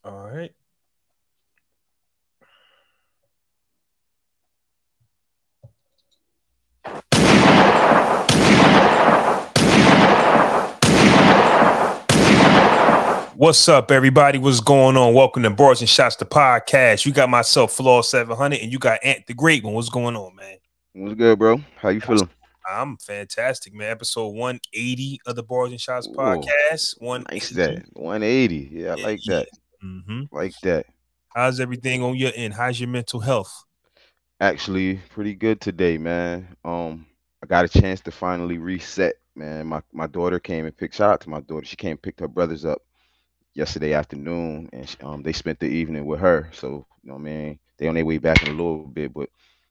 All right. What's up, everybody? What's going on? Welcome to Barz and Shotz the Podcast. You got myself, Flaw 700, and you got Ant the Great One. What's going on, man? What's good, bro? How you feeling? I'm fantastic, man. Episode 180 of the Barz and Shotz Ooh, Podcast. nice 180. that. 180. Yeah, I Yeah, like yeah. that. Mm-hmm. Like that. How's everything on your end? How's your mental health? Actually, pretty good today, man. I got a chance to finally reset, man. My daughter came and picked. Shout out to my daughter. She came and picked her brothers up yesterday afternoon, and they spent the evening with her. So man, they on their way back in a little bit, but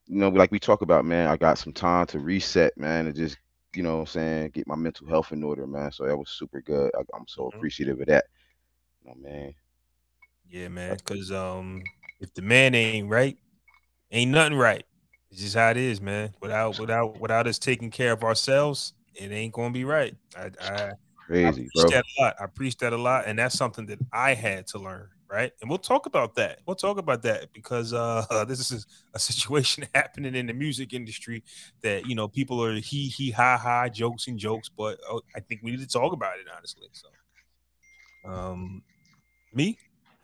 like we talk about, man, I got some time to reset, man, and just what I'm saying, get my mental health in order, man. So that was super good. I'm so Mhm. appreciative of that, man. Yeah, man. Because if the man ain't right, ain't nothing right. It's just how it is, man. Without us taking care of ourselves, it ain't gonna be right. I Crazy, preach bro. that a lot. I preach that a lot, and that's something that I had to learn, right? And we'll talk about that. We'll talk about that because this is a situation happening in the music industry that people are he ha ha jokes and jokes, but I think we need to talk about it honestly. So, um, me,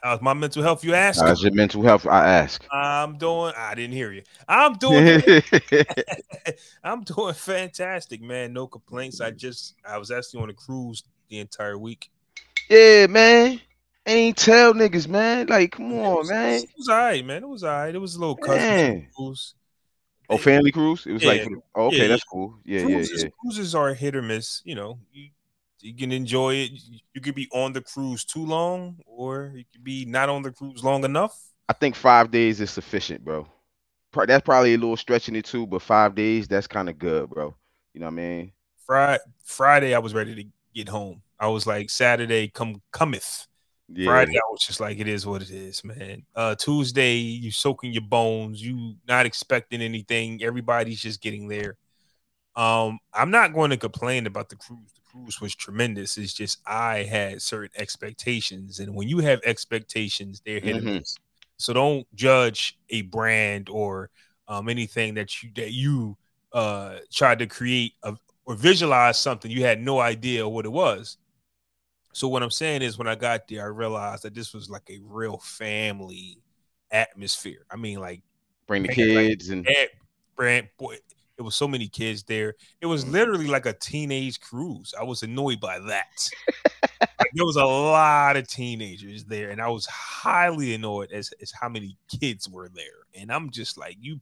how's my mental health? You asking? How's your mental health? I ask. I'm doing. I didn't hear you. I'm doing. I'm doing fantastic, man. No complaints. I was actually on a cruise the entire week. Yeah, man. Ain't tell niggas, man. Like, come It on, was, it was, man. it was all right, man. It was all right. It was a little cousin Man. cruise. Oh, They, family cruise? It was like yeah, for the. Oh, yeah, okay, yeah. that's cool. Yeah, yeah, Cruises, yeah. cruises are hit or miss. You can enjoy it. You could be on the cruise too long, or you could be not on the cruise long enough. I think 5 days is sufficient, bro. That's probably a little stretching it too, but 5 days, that's kind of good, bro. You know what I mean? Friday, I was ready to get home. I was like, Saturday cometh. Friday, Yeah. I was just like, it is what it is, man. Tuesday, you soaking your bones, you not expecting anything. Everybody's just getting there. I'm not going to complain about the cruise. The cruise was tremendous. It's just I had certain expectations, and when you have expectations, they're hit or Mm-hmm. miss. So don't judge a brand or anything that you tried to create or visualize something you had no idea what it was. So what I'm saying is, when I got there, I realized that this was like a real family atmosphere. I mean, like, Bring the man, like kids and. brand boy, it was so many kids there. It was literally like a teenage cruise. I was annoyed by that. Like, there was a lot of teenagers there, and I was highly annoyed as how many kids were there. And I'm just like, you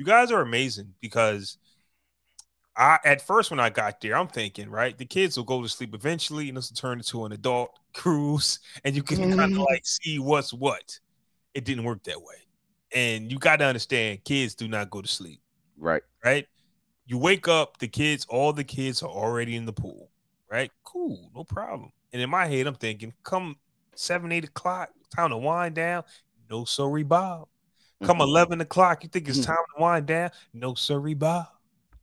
guys are amazing because I at first when I got there, I'm thinking, right, the kids will go to sleep eventually, and this will turn into an adult cruise, and you can kind of Mhm. like see what's what. It didn't work that way, and you got to understand, kids do not go to sleep, Right. right? You wake up, all the kids are already in the pool, right? Cool, no problem. And in my head, I'm thinking, come 7, 8 o'clock, time to wind down. No sorry, Bob. Come Mm-mm. 11 o'clock, you think it's Mhm. time to wind down? No sorry, Bob.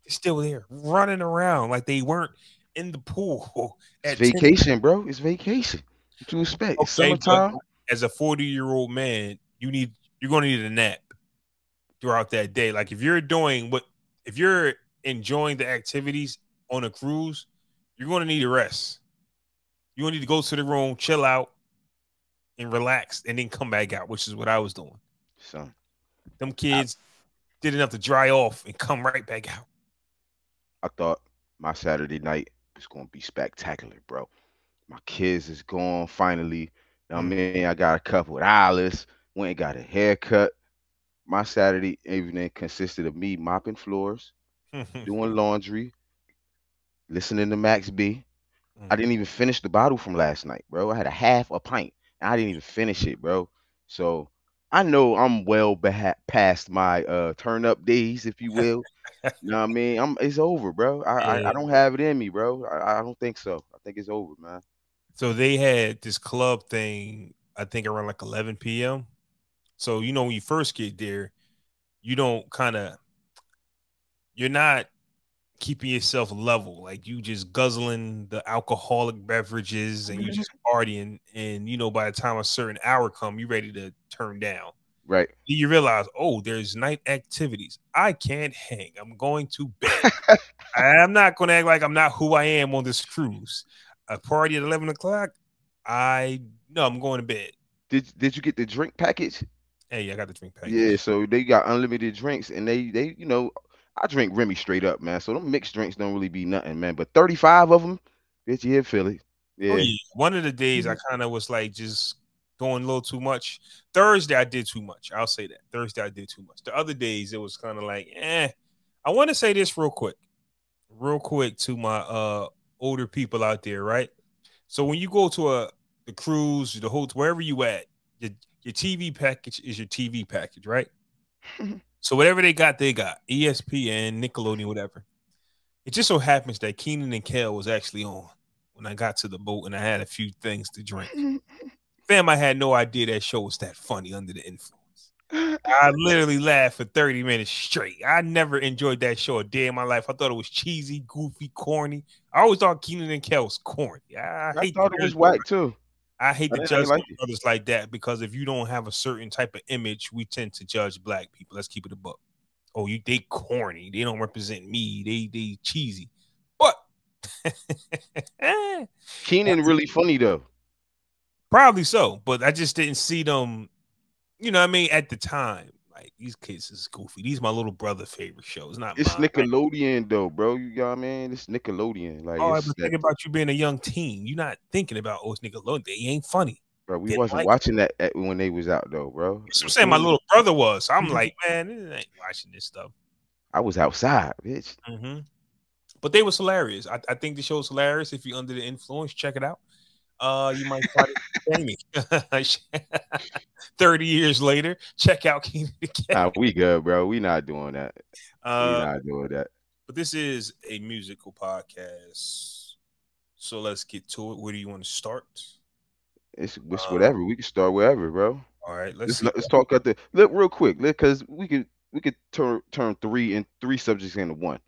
They're still there, running around like they weren't in the pool It's at 10. vacation, bro. It's vacation. What you expect? It's Okay, but summertime. as a 40-year-old man, you're going to need a nap throughout that day. Like, if you're enjoying the activities on a cruise, you're going to need a rest. You're going to need to go to the room, chill out, and relax, and then come back out, which is what I was doing. Son, Them I, kids did enough to dry off and come right back out. I thought my Saturday night was gonna be spectacular, bro. My kids is gone finally. I Mm. mean, I got a couple of dollars. Went and got a haircut. My Saturday evening consisted of me mopping floors, doing laundry, listening to Max B. I Mhm. didn't even finish the bottle from last night, bro. I had a half a pint, and I didn't even finish it, bro. So I know I'm well past my turn up days, if you will. You know what I mean? It's over, bro. I Yeah. don't have it in me, bro. I don't think so. I think it's over, man. So they had this club thing, I think around like 11 p.m. So, when you first get there, you don't kind of, you're not keeping yourself level. Like, you just guzzling the alcoholic beverages and you just partying, and by the time a certain hour come, you ready to turn down. Right. You realize, oh, there's night activities. I can't hang. I'm going to bed. I'm not going to act like I'm not who I am on this cruise. A party at 11 o'clock. I'm going to bed. Did you get the drink package? Hey, I got the drink Yeah, package. so they got unlimited drinks, and they I drink Remy straight up, man. So them mixed drinks don't really be nothing, man. But 35 of them, bitch, you hit Philly. Oh Yeah. yeah. One of the days I kind of was like just going a little too much. Thursday I did too much. I'll say that. Thursday I did too much. The other days it was kind of like, I want to say this real quick to my older people out there, right? So when you go to the cruise, the hotel, wherever you at, your TV package is your TV package, right? So whatever they got, ESPN, Nickelodeon, whatever. It just so happens that Keenan and Kel was actually on when I got to the boat and I had a few things to drink. Fam, I had no idea that show was that funny under the influence. I literally laughed for 30 minutes straight. I never enjoyed that show a day in my life. I thought it was cheesy, goofy, corny. I always thought Keenan and Kel was corny. I thought it was whack too. I hate I to didn't judge like it. others like that because if you don't have a certain type of image, we tend to judge black people. Let's keep it a buck. Oh, they corny. They don't represent me. They cheesy. But Keenan really funny though. probably so. But I just didn't see them. You know what I mean? At the time, like these kids is goofy. These my little brother favorite shows, not It's mine. Nickelodeon though, bro. You got man. It's Nickelodeon. Like All right, it's but that. think about you being a young teen. You're not thinking about it's Nickelodeon. They ain't funny. Bro, we Didn't wasn't like watching that when they was out though, bro. That's what I'm saying. My little brother was. So I'm like, man, I ain't watching this stuff. I was outside, bitch. But they was hilarious. I think the show's hilarious. If you're under the influence, check it out. You might find it entertaining. 30 years later, check out Keenan again. Nah, we good, bro. We not doing that. We not doing that. But this is a musical podcast, so let's get to it. Where do you want to start? It's whatever. We can start wherever, bro. All right, Let's talk at the look real quick, because we could turn three subjects into one.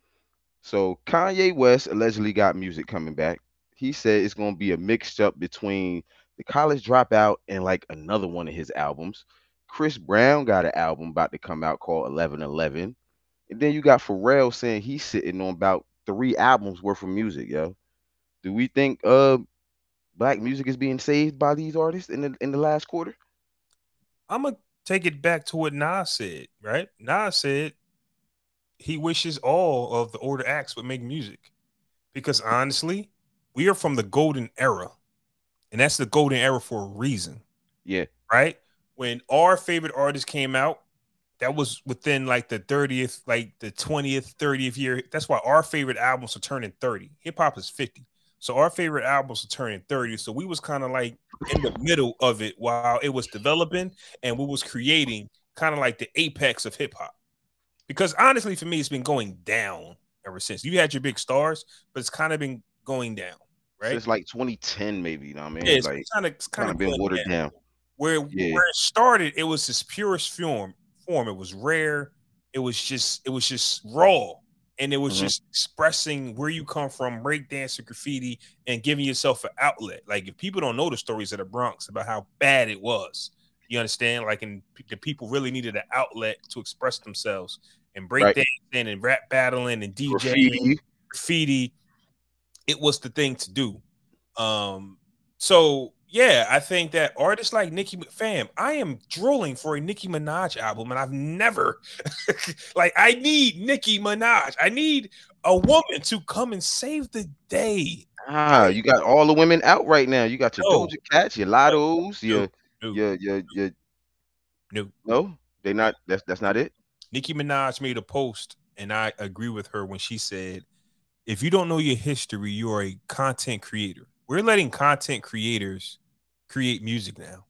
So Kanye West allegedly got music coming back. He said it's gonna be a mixed up between the College Dropout and like another one of his albums. Chris Brown got an album about to come out called 1111. And then you got Pharrell saying he's sitting on about 3 albums worth of music, yo. Do we think black music is being saved by these artists in the last quarter? I'm gonna take it back to what Nas said, right? Nas said he wishes all of the older acts would make music. Because honestly, we are from the golden era. And that's the golden era for a reason. Yeah. Right? When our favorite artists came out, that was within like the 30th, like the 20th, 30th year. That's why our favorite albums are turning 30. Hip hop is 50. So our favorite albums are turning 30. So we was kind of like in the middle of it while it was developing, and we was creating kind of like the apex of hip hop. Because honestly, for me, it's been going down ever since. You had your big stars, but it's kind of been going down, right? Since like 2010, maybe, you know what I mean? Yeah, like it's kind of been watered down. Where it started, it was its purest form. It was rare. It was just raw. And it was just expressing where you come from, breakdancing, graffiti, and giving yourself an outlet. Like if people don't know the stories of the Bronx about how bad it was, you understand? Like, and the people really needed an outlet to express themselves, and breakdancing and rap battling and DJing, graffiti. It was the thing to do. So yeah, I think that artists like Nicki, fam, I am drooling for a Nicki Minaj album, and I've never like I need Nicki Minaj. I need a woman to come and save the day. You got all the women out right now. You got your Doja Cats, your Lottos, your no, they not. That's not it. Nicki Minaj made a post, and I agree with her when she said, "If you don't know your history, you are a content creator." We're letting content creators create music now,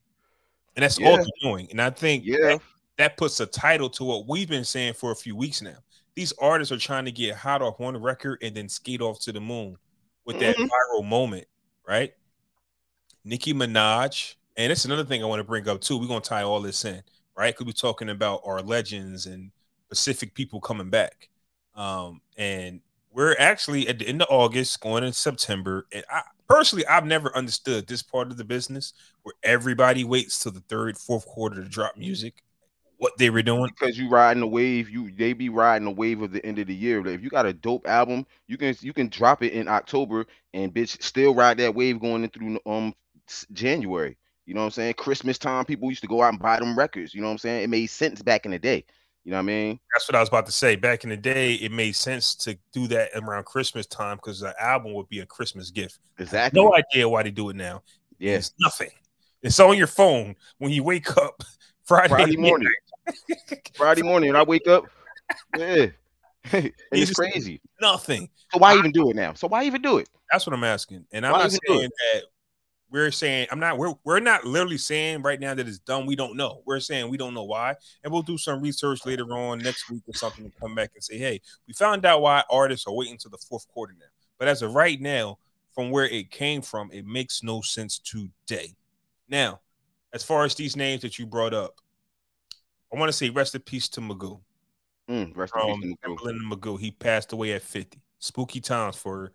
and that's all they're doing. And I think that puts a title to what we've been saying for a few weeks now. These artists are trying to get hot off one record and then skate off to the moon with that viral moment, right? Nicki Minaj, and it's another thing I want to bring up too. We're gonna tie all this in, right? Because we're talking about our legends and Pacific people coming back. And we're actually at the end of August, going in September, and I personally I've never understood this part of the business where everybody waits till the third, fourth quarter to drop music. What they were doing, Because you riding the wave, they be riding the wave of the end of the year. Like, if you got a dope album, you can drop it in October and bitch still ride that wave going in through January. You know what I'm saying? Christmas time, people used to go out and buy them records. You know what I'm saying? It made sense back in the day. You know what I mean? that's what I was about to say. Back in the day, it made sense to do that around Christmas time because the album would be a Christmas gift. I have no Exactly. idea why they do it now. It Yeah. means nothing. It's on your phone when you wake up Friday Friday morning. Friday morning, and I wake up. Yeah. And it's crazy. Nothing. So why even do it now? So why even do it? That's what I'm asking. And I'm Why not even do saying it? that we're saying we're not literally saying right now that it's done. We don't know. We're saying we don't know why. And we'll do some research later on next week or something to come back and say, hey, we found out why artists are waiting to the fourth quarter now. But as of right now, from where it came from, it makes no sense today. Now, as far as these names that you brought up, I want to say rest in peace to Magoo. Rest in peace to Magoo. Timberland and Magoo. He passed away at 50. Spooky times for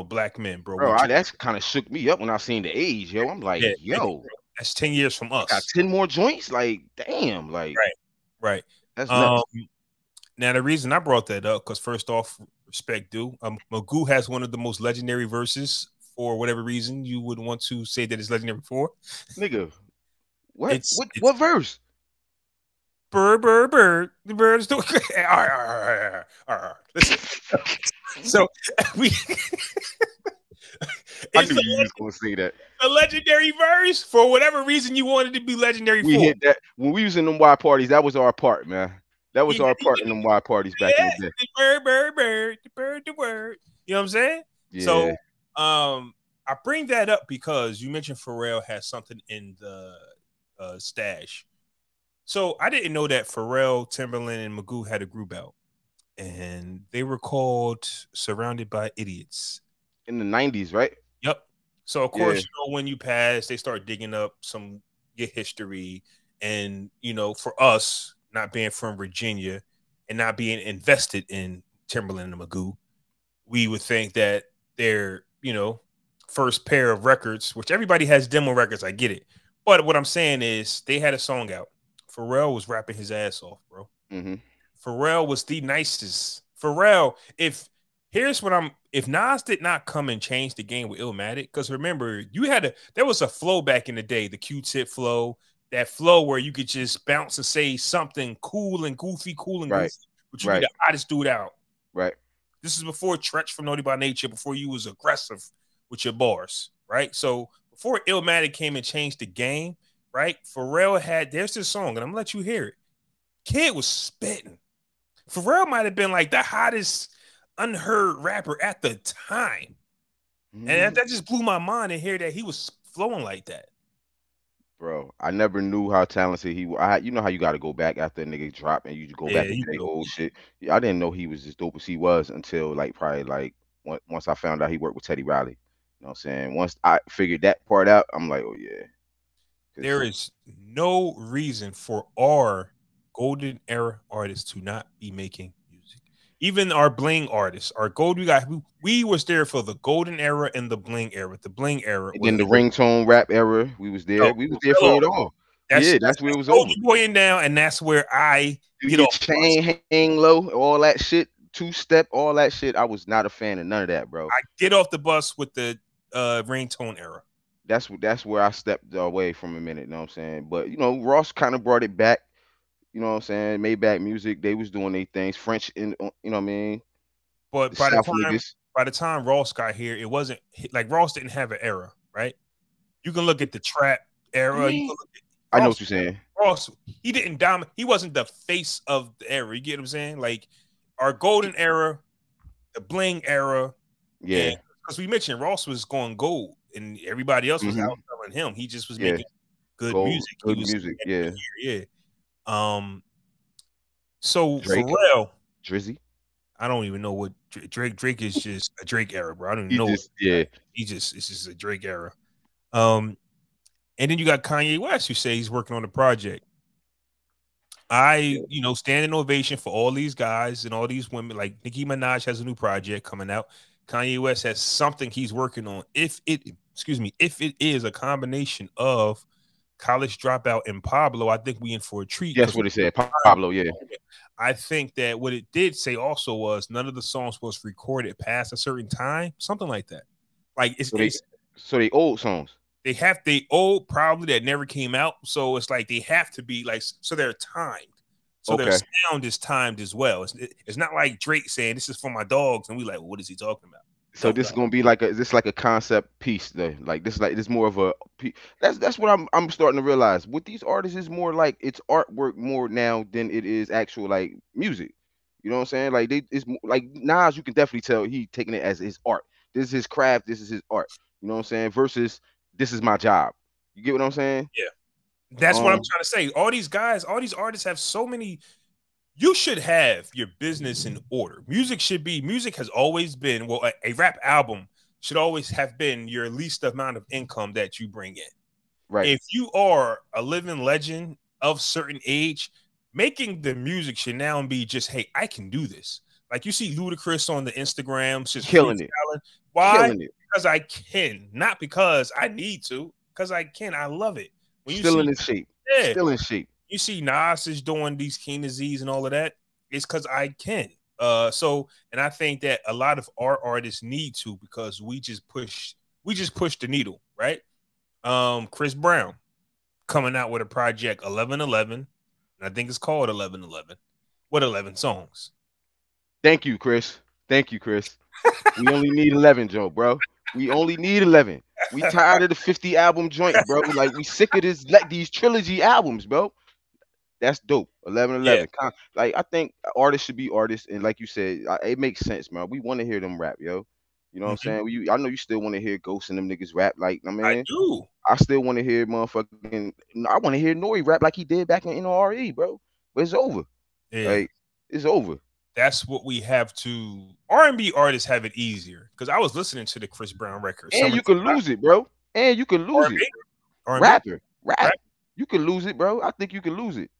black men, bro. Bro, that's kind of shook me up when I seen the age, yo. I'm like, Yeah, yo, that's 10 years from us. got 10 more joints. Like, damn, like, Right. that's nuts. Now the reason I brought that up, because first off, respect due. Magoo has one of the most legendary verses for whatever reason you would want to say that it's legendary for. Nigga, what? It's what verse? Bird. The birds do. Listen. So we. I knew you was gonna say that. A legendary verse for whatever reason you wanted to be legendary. We hit that when we was in them Y parties. That was our part, man. That was our part in them Y parties back in the day. The word. You know what I'm saying? Yeah. So, I bring that up because you mentioned Pharrell has something in the stash. So I didn't know that Pharrell, Timberland, and Magoo had a group out, and they were called "Surrounded by Idiots" in the 90s, right? Yep. So of course, when you pass, they start digging up your history, and for us not being from Virginia and not being invested in Timberland and Magoo, we would think that their first pair of records, which everybody has demo records, I get it, but what I'm saying is they had a song out. Pharrell was rapping his ass off, bro. Mm-hmm. Pharrell was the nicest. Pharrell, if Nas did not come and change the game with Illmatic, because remember, there was a flow back in the day, the Q-tip flow, that flow where you could just bounce and say something cool and goofy, but you be the hottest dude out. Right. This is before Trench from Naughty by Nature, before you was aggressive with your bars, right? So before Illmatic came and changed the game, right? Pharrell there's this song, and I'm gonna let you hear it. Kid was spitting. Pharrell might have been like the hottest unheard rapper at the time. And that just blew my mind to hear that he was flowing like that. Bro, I never knew how talented he was. You know how you got to go back after a nigga drop and you go back and play old shit. I didn't know he was as dope as he was until once I found out he worked with Teddy Riley. You know what I'm saying? Once I figured that part out, I'm like, oh yeah. There is no reason for our golden era artists to not be making music. Even our bling artists, our gold, we was there for the golden era and the bling era. The bling era, and then the ringtone rap era, we was there. We was there for it all. That's where it was over. Boying down, and that's where I get off. Chain hang low, all that shit, two-step, all that shit. I was not a fan of none of that, bro. I get off the bus with the ringtone era. That's where I stepped away from a minute, you know what I'm saying? But Ross kind of brought it back, you know what I'm saying? Maybach Music, they was doing their things, French you know what I mean? But by the time Ross got here, it wasn't like Ross didn't have an era, right? You can look at the trap era. I know what you're saying. Ross, he didn't dominate. He wasn't the face of the era. You get what I'm saying? Like our golden era, the bling era. Yeah. Because we mentioned Ross was going gold and everybody else was out telling him. He just was making good music. Good music, yeah. So Drake, Pharrell, Drizzy. I don't even know what Drake is. Just a Drake era, bro. I don't even know. It's just a Drake era. And then you got Kanye West, who say he's working on a project. stand in ovation for all these guys and all these women. Like Nicki Minaj has a new project coming out. Kanye West has something he's working on. If it is a combination of College Dropout and Pablo, I think we in for a treat. That's what it said. Pablo, yeah. I think that what it did say also was none of the songs was recorded past a certain time, something like that. Like so they old songs. They old probably that never came out. So it's like they have to be like, so they're timed. So their sound is timed as well. It's not like Drake saying this is for my dogs, and we like, well, what is he talking about? So this is gonna be like a concept piece though. Like this more of a that's what I'm starting to realize. With these artists, is more like it's artwork more now than it is actual like music. You know what I'm saying? Like it's like Nas, you can definitely tell he taking it as his art. This is his craft. This is his art. You know what I'm saying? Versus this is my job. You get what I'm saying? Yeah. That's what I'm trying to say. All these guys, all these artists have so many. You should have your business in order. Music has always been, well, a rap album should always have been your least amount of income that you bring in. Right. If you are a living legend of certain age, making the music should now be just, hey, I can do this. Like you see Ludacris on the Instagram, just killing it. Why? Killing it. Because I can, not because I need to, because I can. I love it. When still in shape. Yeah. Still in shape. You see Nas is doing these King Disease and all of that. It's because I can. And I think that a lot of our artists need to, because we just push the needle, right? Chris Brown coming out with a project 1111, and I think it's called 1111. What 11 songs? Thank you, Chris. We only need 11, Joe, bro. We only need 11. We tired of the 50 album joint, bro. Like we sick of these trilogy albums, bro. That's dope. 1111. Yeah. Like I think artists should be artists, and like you said, it makes sense, man. We want to hear them rap, yo. You know what I'm saying? I know you still want to hear Ghost and them niggas rap. Like, I mean, I do. I still want to hear motherfucking. I want to hear Nori rap like he did back in NRE, bro. But it's over. Yeah. Like, it's over. That's what we have to. R&B artists have it easier, because I was listening to the Chris Brown record. And you can lose it, bro. And you can lose it. Rap. You can lose it, bro. I think you can lose it.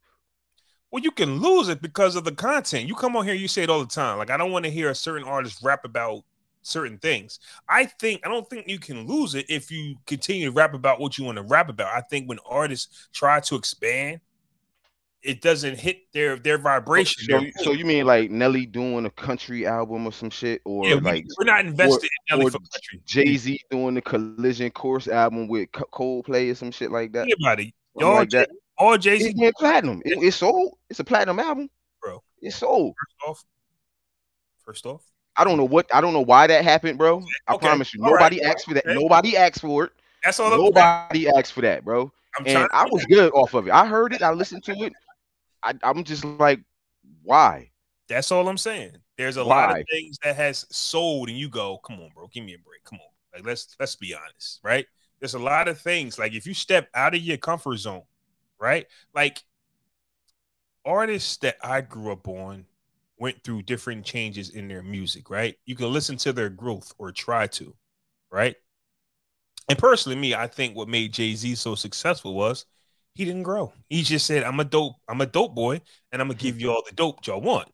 Well, you can lose it because of the content. You come on here, you say it all the time. Like, I don't want to hear a certain artist rap about certain things. I don't think you can lose it if you continue to rap about what you want to rap about. I think when artists try to expand, it doesn't hit their vibration. So you mean like Nelly doing a country album or some shit, or like we're not invested in Nelly for country. Jay-Z doing the Collision Course album with Coldplay or some shit like that. Anybody, y'all like that. All Jay-Z went platinum. It's sold. It's a platinum album, bro. It's sold. First off, I don't know why that happened, bro. Okay. I promise you, nobody asked for that. Okay. Nobody asked for it. That's all. Nobody asked for that, bro. And I was good off of it. I heard it. I listened to it. I'm just like, why? That's all I'm saying. There's a lot of things that has sold, and you go, come on, bro, give me a break. Come on, like let's be honest, right? There's a lot of things, like if you step out of your comfort zone, right? Like artists that I grew up on went through different changes in their music, right? You can listen to their growth or try to, right? And personally, me, I think what made Jay-Z so successful was he didn't grow. He just said, I'm a dope boy, and I'm gonna give you all the dope y'all want.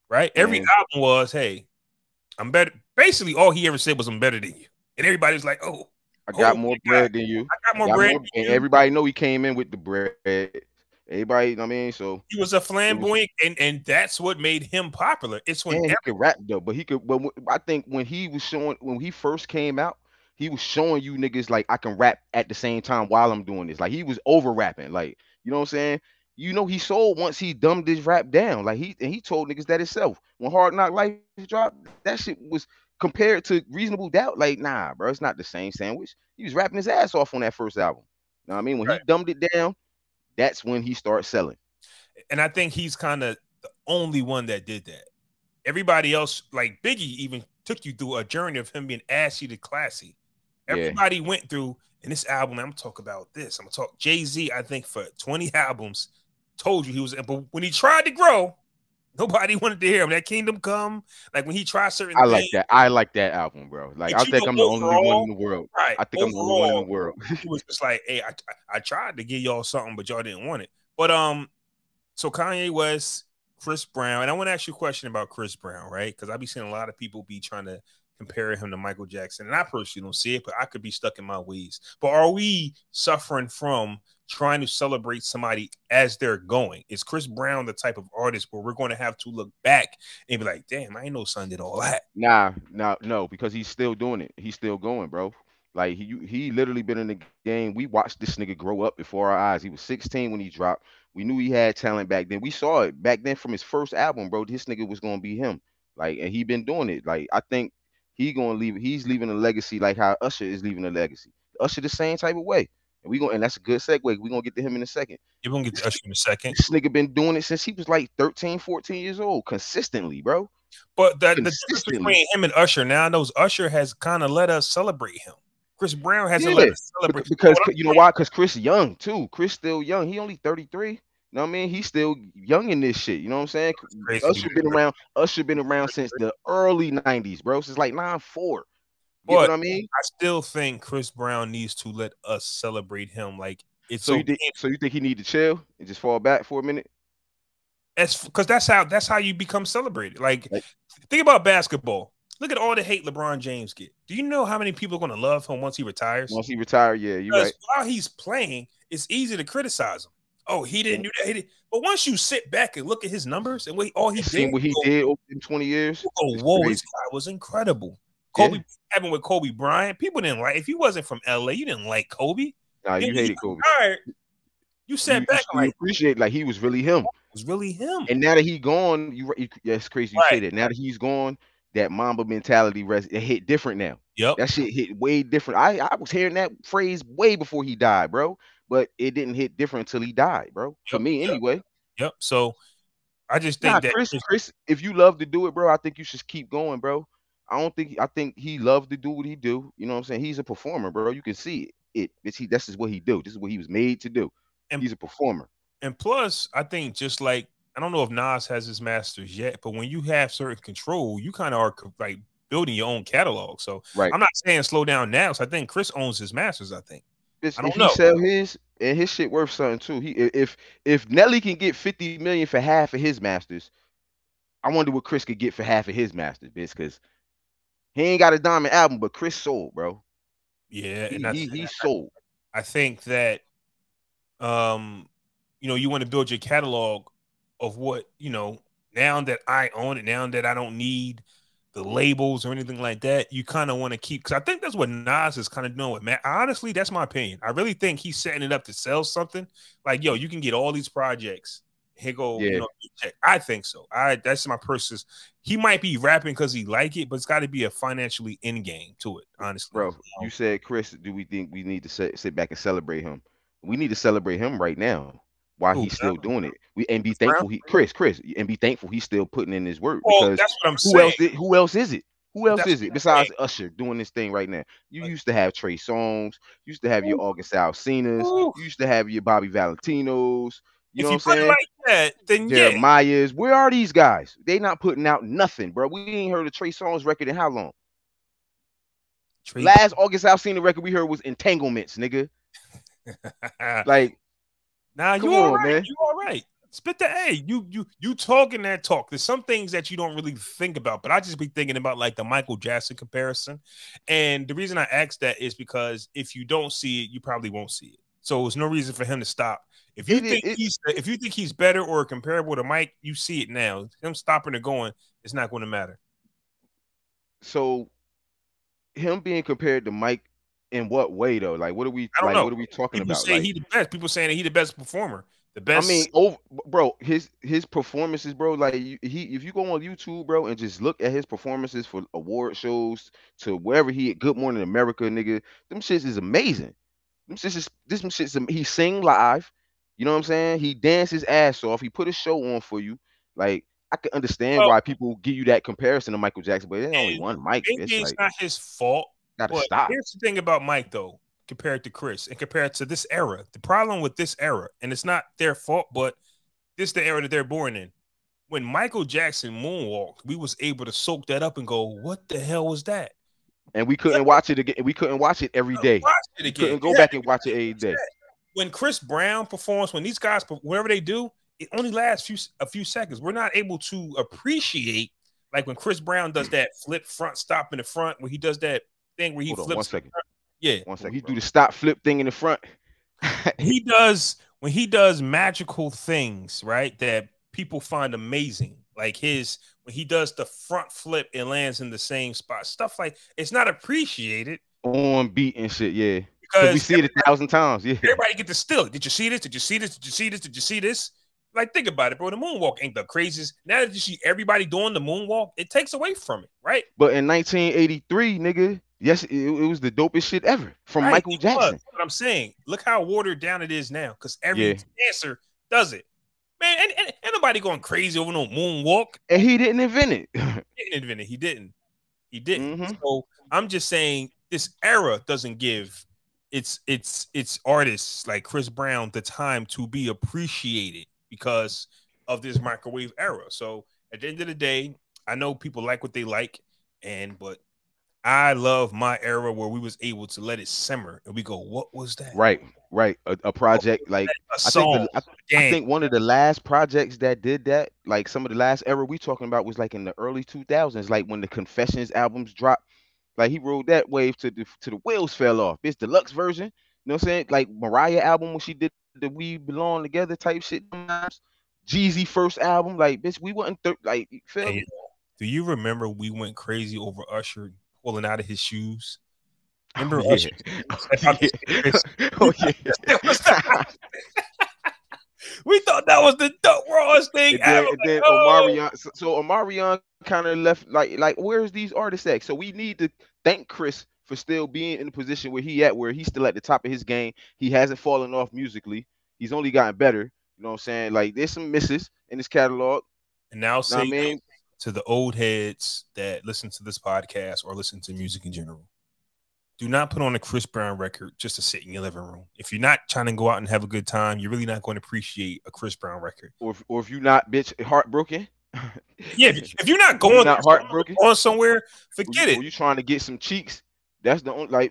Right? Every album was, hey, I'm better. Basically, all he ever said was, I'm better than you. And everybody's like, oh, I got more bread than you. I got more bread. And everybody know he came in with the bread. Everybody, you know what I mean? So he was a flamboyant, and that's what made him popular. It's when he could rap though, but I think when he first came out, he was showing you niggas like I can rap at the same time while I'm doing this. Like he was over rapping. Like, you know what I'm saying? You know, he sold once he dumbed his rap down. Like he told niggas that himself. When Hard Knock Life dropped, that shit was compared to Reasonable Doubt. Like, nah, bro, it's not the same sandwich. He was rapping his ass off on that first album. You know what I mean? When he dumbed it down, that's when he started selling. And I think he's kind of the only one that did that. Everybody else, like Biggie, even took you through a journey of him being assy to classy. Everybody went through in this album. I'm gonna talk about this. I'm gonna talk Jay-Z. I think for 20 albums, told you he was. But when he tried to grow, nobody wanted to hear him. That Kingdom Come, like when he tried certain. I like that album, bro. Like I think I'm the only one in the world. Right. I think I'm the only one in the world. He was just like, hey, I tried to give y'all something, but y'all didn't want it. But So Kanye West, Chris Brown, and I want to ask you a question about Chris Brown, right? Because I be seeing a lot of people be trying to compare him to Michael Jackson, and I personally don't see it, but I could be stuck in my ways. But are we suffering from trying to celebrate somebody as they're going? Is Chris Brown the type of artist where we're going to have to look back and be like, damn, I ain't know son did all that? No, because he's still doing it. He's still going, bro. Like he literally been in the game. We watched this nigga grow up before our eyes. He was 16 when he dropped. We knew he had talent back then. We saw it back then from his first album, bro. This nigga was gonna be him. Like, and he been doing it. Like, I think he's leaving a legacy like how Usher is leaving a legacy. Usher the same type of way. And that's a good segue. We're gonna get to him in a second. You're going to get to Usher in a second. This nigga been doing it since he was like 13, 14 years old, consistently, bro. But the difference between him and Usher now knows Usher has kind of let us celebrate him. Chris Brown hasn't let us celebrate because you know why? Because Chris young too. Chris still young. He only 33. You know what I mean? He's still young in this shit. You know what I'm saying? Usher been around since the early 90s, bro. Since like 94. You know what I mean? I still think Chris Brown needs to let us celebrate him. Like it's so you think he need to chill and just fall back for a minute? Because that's how you become celebrated. Like think about basketball. Look at all the hate LeBron James get. Do you know how many people are going to love him once he retires? Once he retired, yeah, you're right. While he's playing, it's easy to criticize him. Oh, he didn't do that. But once you sit back and look at his numbers and what he did over in 20 years. Oh, whoa, this guy was incredible. Kobe happened with Kobe Bryant. People didn't like. If you wasn't from LA, you didn't like Kobe. Nah, you hated Kobe. You sat back and like appreciate like he was really him. It was really him. And now that he's gone, it's crazy you say that. Now that he's gone, that Mamba mentality it hit different now. Yep. That shit hit way different. I was hearing that phrase way before he died, bro. But it didn't hit different until he died, bro. For me, anyway. Yep. So I just think that Chris, if you love to do it, bro, I think you should keep going, bro. I think he loved to do what he do. You know what I'm saying? He's a performer, bro. You can see it. This is what he do. This is what he was made to do. And he's a performer. And plus, I think just like I don't know if Nas has his masters yet, but when you have certain control, you kind of are like building your own catalog. So I'm not saying slow down now. So I think Chris owns his masters. I think. If he sell his and his shit worth something too. If Nelly can get 50 million for half of his masters, I wonder what Chris could get for half of his masters, bitch. Because he ain't got a diamond album, but Chris sold, bro. Yeah, he sold. I think that you want to build your catalog of what, now that I own it, now that I don't need the labels or anything like that, you kind of want to keep, because I think that's what Nas is kind of doing with Matt. Honestly, that's my opinion. I really think he's setting it up to sell something. Like, yo, you can get all these projects. Here go, check. I think so. That's my personal. He might be rapping because he like it, but it's got to be a financially in game to it, honestly. Bro, you said, Chris, do we think we need to sit back and celebrate him? We need to celebrate him right now while he's still doing it. And be thankful Chris, and be thankful he's still putting in his work. Because that's what I'm saying. Who else is it? Who else is it besides Usher doing this thing right now? You used to have Trey Songz, you used to have your August Alsinas, you used to have your Bobby Valentinos. You know what I'm saying? Like that, then Jeremiah's. Where are these guys? They not putting out nothing, bro. We ain't heard a Trey Songz record in how long? Last August Alsina record we heard was Entanglements, nigga. Like, now you all right, man. You all right. Spit the A. You talking that talk. There's some things that you don't really think about, but I just be thinking about like the Michael Jackson comparison. And the reason I ask that is because if you don't see it, you probably won't see it. So there's no reason for him to stop. If you think he's better or comparable to Mike, you see it now. Him stopping or going, it's not going to matter. So him being compared to Mike in what way though? Like what are we what are we talking People about? Say he the best. People saying that he the best performer. The best. I mean, bro, his performances, bro. Like if you go on YouTube, bro, and just look at his performances for award shows to wherever he at, Good Morning America, nigga, them shits is amazing. He sing live. You know what I'm saying? He danced his ass off. He put a show on for you. Like I can understand why people give you that comparison to Michael Jackson, but there's only one Mike. It's not his fault. Gotta stop. Here's the thing about Mike though, compared to Chris and compared to this era. The problem with this era, and it's not their fault, but this is the era that they're born in. When Michael Jackson moonwalked, we was able to soak that up and go, "What the hell was that?" And we couldn't watch it again. We couldn't watch it every day. Couldn't go back and watch it every day. When Chris Brown performs, when these guys, whatever they do, it only lasts a few seconds. We're not able to appreciate, like when Chris Brown does that flip front stop in the front, where he does that thing where he Hold on one flips. second. Yeah, One second. When he do the stop flip thing in the front. he does when he does magical things, right? That people find amazing. Like when he does the front flip and lands in the same spot. Stuff like it's not appreciated On beat and shit, yeah. Because we because see it 1,000 times. Yeah. everybody get to steal it. Did you see this? Did you see this? Did you see this? Did you see this? Like, think about it, bro. The moonwalk ain't the craziest. Now that you see everybody doing the moonwalk, it takes away from it, right? But in 1983, nigga, yes, it was the dopest shit ever from Right, Michael Jackson. That's what I'm saying. Look how watered down it is now, because every Yeah. dancer does it. Man, and nobody going crazy over no moonwalk. And he didn't invent it. He didn't invent it. He didn't. He didn't. Mhm. So I'm just saying this era doesn't give its artists like Chris Brown the time to be appreciated because of this microwave era. So at the end of the day, I know people like what they like, but I love my era where we was able to let it simmer and we go, what was that? Right. A project like A song. I think one of the last projects that did that, like some of the last era we talking about was like in the early 2000s, like when the Confessions albums dropped. Like he rode that wave to the wheels fell off. It's deluxe version. You know what I'm saying? Like Mariah album when she did the We Belong Together type shit. Jeezy first album, like bitch, we wasn't like feel me? Do you remember we went crazy over Usher pulling out of his shoes? Remember Oh, Usher? Oh, yeah. We thought that was the rawest thing ever. And then Omarion, so Omarion kind of left like where's these artists at? So we need to thank Chris for still being in the position where he's still at the top of his game. He hasn't fallen off musically. He's only gotten better. You know what I'm saying? Like there's some misses in his catalog. And now say I mean, to the old heads that listen to this podcast or listen to music in general, do not put on a Chris Brown record just to sit in your living room. If you're not trying to go out and have a good time, you're really not going to appreciate a Chris Brown record. Or if you're not, bitch, heartbroken. Yeah, if you're not going heartbroken on somewhere, forget it. Or you trying to get some cheeks, that's the only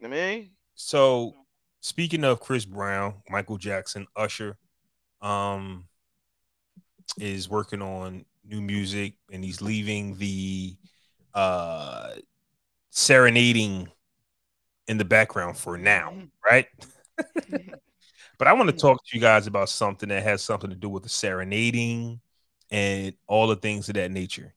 man. So speaking of Chris Brown, Michael Jackson, Usher, is working on new music and he's leaving the serenading in the background for now, right? But I want to talk to you guys about something that has something to do with the serenading and all the things of that nature.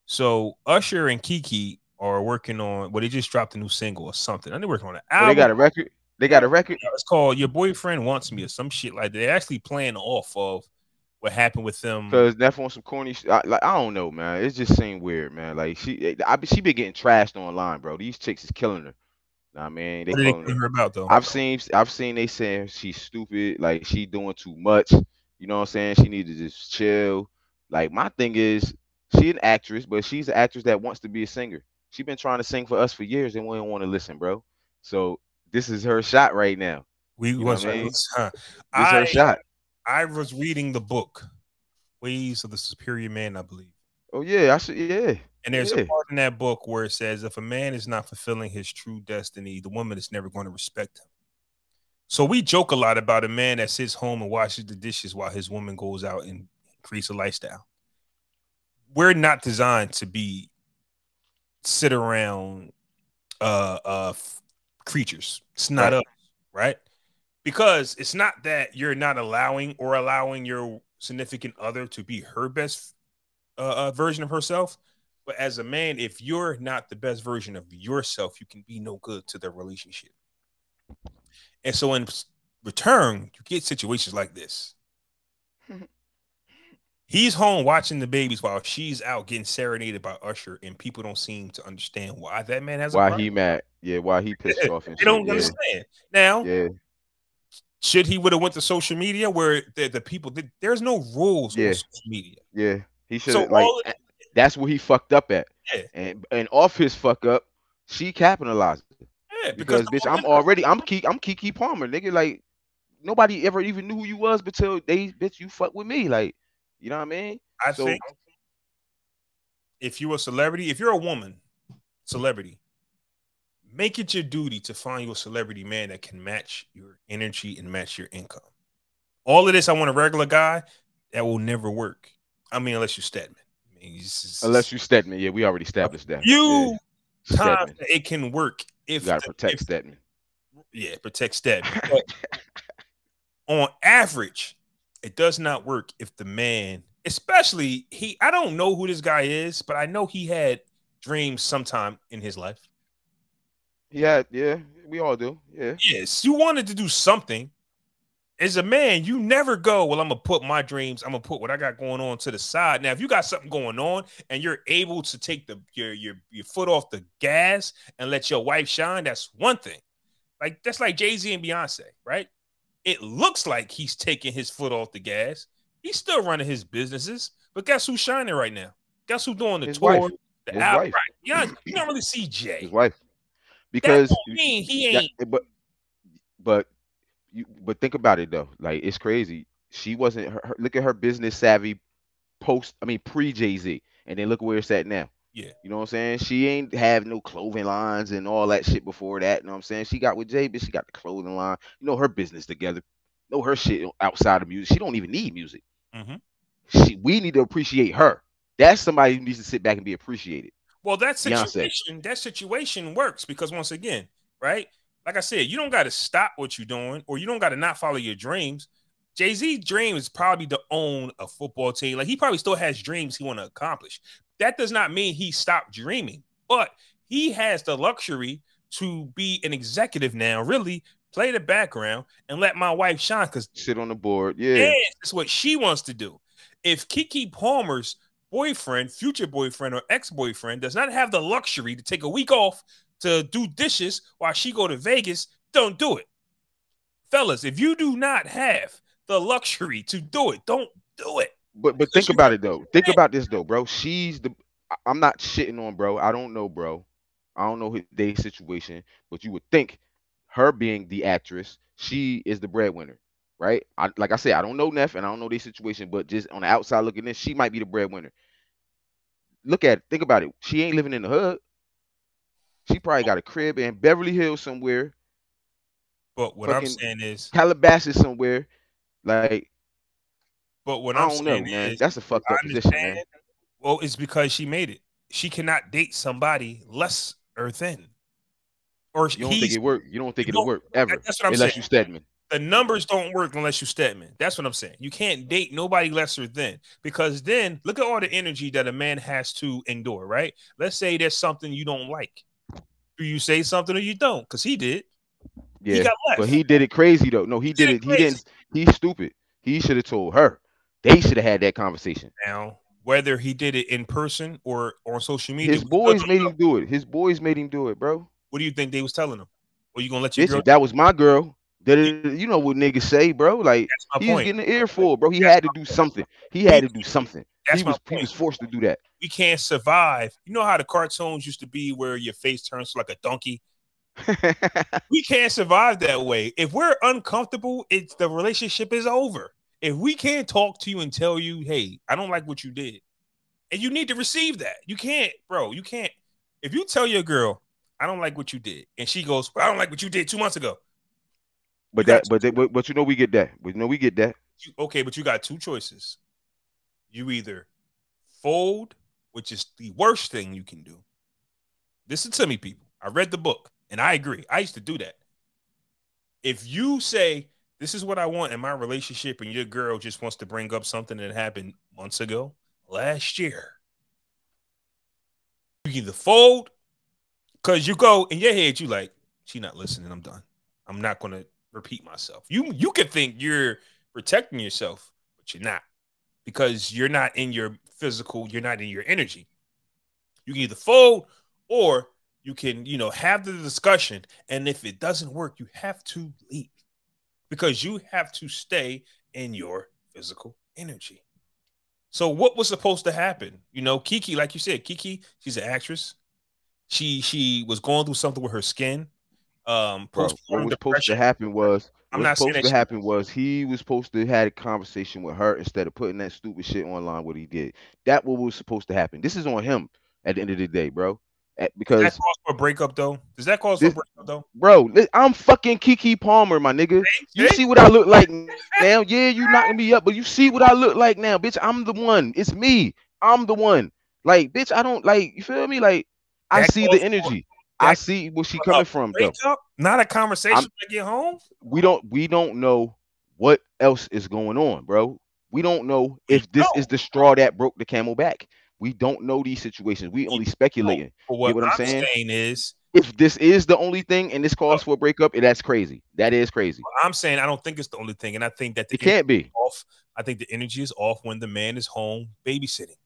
So Usher and Kiki are working on, they just dropped a new single or something. And they're working on an album. They got a record. They got a record. It's called Your Boyfriend Wants Me or some shit like that. They're actually playing off of what happened with them. Because that's on some corny I don't know, man. It just seemed weird, man. Like she been getting trashed online, bro. These chicks is killing her. Nah, man. What did they her about though? I've seen they saying she's stupid, like she doing too much. You know what I'm saying? She need to just chill. Like my thing is, she an actress, but she's an actress that wants to be a singer. She been trying to sing for us for years, and we don't want to listen, bro. So this is her shot right now. This is her shot. I was reading the book, Ways of the Superior Man, I believe. Oh yeah, yeah. And there's a part in that book where it says if a man is not fulfilling his true destiny, the woman is never going to respect him. So we joke a lot about a man that sits home and washes the dishes while his woman goes out and creates a lifestyle. We're not designed to be sit around creatures. It's not us, right? Because it's not that you're not allowing your significant other to be her best version of herself. But as a man, if you're not the best version of yourself, you can be no good to the relationship. And so in return, you get situations like this. He's home watching the babies while she's out getting serenaded by Usher, and people don't seem to understand why that man has a problem. Why he mad. Yeah, why he pissed off. And they don't understand. Now, should he would have went to social media where the people, there's no rules on social media. Yeah, he should have, that's where he fucked up at. Yeah. And off his fuck up, she capitalized. Yeah, because bitch, I'm Kiki Palmer, nigga. Like nobody ever even knew who you was until you fuck with me. Like, you know what I mean? I think if you're a celebrity, if you're a woman, celebrity, make it your duty to find you a celebrity man that can match your energy and match your income. All of this, I want a regular guy. That will never work. I mean, unless you Stedman. I mean, Unless you Stedman. Yeah, we already a established that. Yeah. few times Stedman. that it can work You gotta if protect Stedman. yeah, protect Stedman. But on average, it does not work if the man, especially I don't know who this guy is, but I know he had dreams sometime in his life. Yeah, we all do. Yeah. Yes, you wanted to do something. As a man, you never go, well, I'm gonna put my dreams, I'm gonna put what I got going on to the side. Now, if you got something going on and you're able to take your foot off the gas and let your wife shine, that's one thing. Like that's like Jay-Z and Beyonce, right? It looks like he's taking his foot off the gas. He's still running his businesses, but guess who's shining right now? Guess who's doing the His tour, wife. the His album? wife. Right? You don't really see His Jay. wife. That Because don't mean he that, ain't. but but think about it though. Like it's crazy. She wasn't look at her business savvy pre Jay-Z. And then look where it's at now. Yeah. You know what I'm saying? She ain't have no clothing lines and all that shit before that. You know what I'm saying? She got with Jay, but she got the clothing line. You know her business together. Know her shit outside of music. She don't even need music. Mm-hmm. We need to appreciate her. That's somebody who needs to sit back and be appreciated. Well, Beyonce. that situation works because once again, right? Like I said, you don't got to stop what you're doing, or you don't got to not follow your dreams. Jay-Z's dream is probably to own a football team. Like he probably still has dreams he want to accomplish. That does not mean he stopped dreaming, but he has the luxury to be an executive now, really play the background and let my wife shine because Sit on the board. Yeah. it's what she wants to do. If Keke Palmer's boyfriend, future boyfriend, or ex-boyfriend does not have the luxury to take a week off to do dishes while she go to Vegas, don't do it. Fellas, if you do not have the luxury to do it, don't do it. But think about it though. Think about this though, bro. I'm not shitting on bro. I don't know, bro. I don't know their situation, but you would think her being the actress, she is the breadwinner, right? Like I said, I don't know Neff and I don't know their situation, but just on the outside looking in, she might be the breadwinner. Look at it. Think about it. She ain't living in the hood. She probably got a crib in Beverly Hills somewhere, But what I'm fucking saying is, Calabasas somewhere. Like, but what I I'm don't know, saying man. is, That's a fucked I up position, understand. man. Well, it's because she made it. She cannot date somebody less or thin, or You don't think he's. it work? You don't think You it'll don't. work ever, That's what I'm saying. unless you Stedman. The numbers don't work unless you Stedman. That's what I'm saying. You can't date nobody lesser than, because then look at all the energy that a man has to endure, right? Let's say there's something you don't like. Do you say something or you don't? Because he did. He Yeah, got but left. he did it crazy though. No, he He did did it it. He crazy. didn't. He's stupid. He should have told her. They should have had that conversation. Now, whether he did it in person or on social media, His we still boys don't made know. him do it. His boys made him do it, bro. What do you think they was telling him? Or you gonna let your Bitch, girl? if that was my girl, you know what niggas say, bro. Like That's my he was point. getting an earful, bro. He That's had to do something. He we, had to do something. that's my He point. was forced to do that. We can't survive. You know how the cartoons used to be where your face turns to like a donkey? We can't survive that way. If we're uncomfortable, it's the relationship is over. If we can't talk to you and tell you, hey, I don't like what you did, and you need to receive that. You can't, bro. You can't. If you tell your girl, I don't like what you did, and she goes, well, I don't like what you did 2 months ago. You but got that, but you know we get that. We know we get that. okay, but you got two choices. You either fold, which is the worst thing you can do. Listen to me, people. I read the book, and I agree. I used to do that. If you say this is what I want in my relationship, and your girl just wants to bring up something that happened months ago, last year, you either fold because you go in your head, you like, she not listening. I'm done. I'm not gonna repeat myself. You could think you're protecting yourself, but you're not, because you're not in your physical, you're not in your energy. You can either fold or you can, have the discussion. And if it doesn't work, you have to leave because you have to stay in your physical energy. So what was supposed to happen? Kiki, like you said, Kiki, she's an actress. She was going through something with her skin. Bro, what Postpartum was supposed to depression. happen was I'm not saying that he was supposed to had a conversation with her instead of putting that stupid shit online what he did. That what was supposed to happen. This is on him at the end of the day, bro. Does that because cause for a breakup though? Does that cause for a this, breakup though? bro, I'm fucking Kiki Palmer, my nigga. You See? see what I look like now? Yeah, you knocking me up, but you see what I look like now, bitch. I'm the one. It's me. I'm the one. Like, bitch, I don't like. You feel me? Like, I That see the calls for energy. I that see where she a coming from, though. breakup, not a I'm. conversation when I get home. We don't know what else is going on, bro. We don't know We if this is don't. the straw that broke the camel back. We don't know these situations. We We only don't. speculating. But Get what what I'm I'm saying? saying is, If this is the only thing and this calls for a breakup, that's crazy. That is crazy. I'm saying I don't think it's the only thing, and I think that the It energy can't is be. off. I think the energy is off when the man is home babysitting.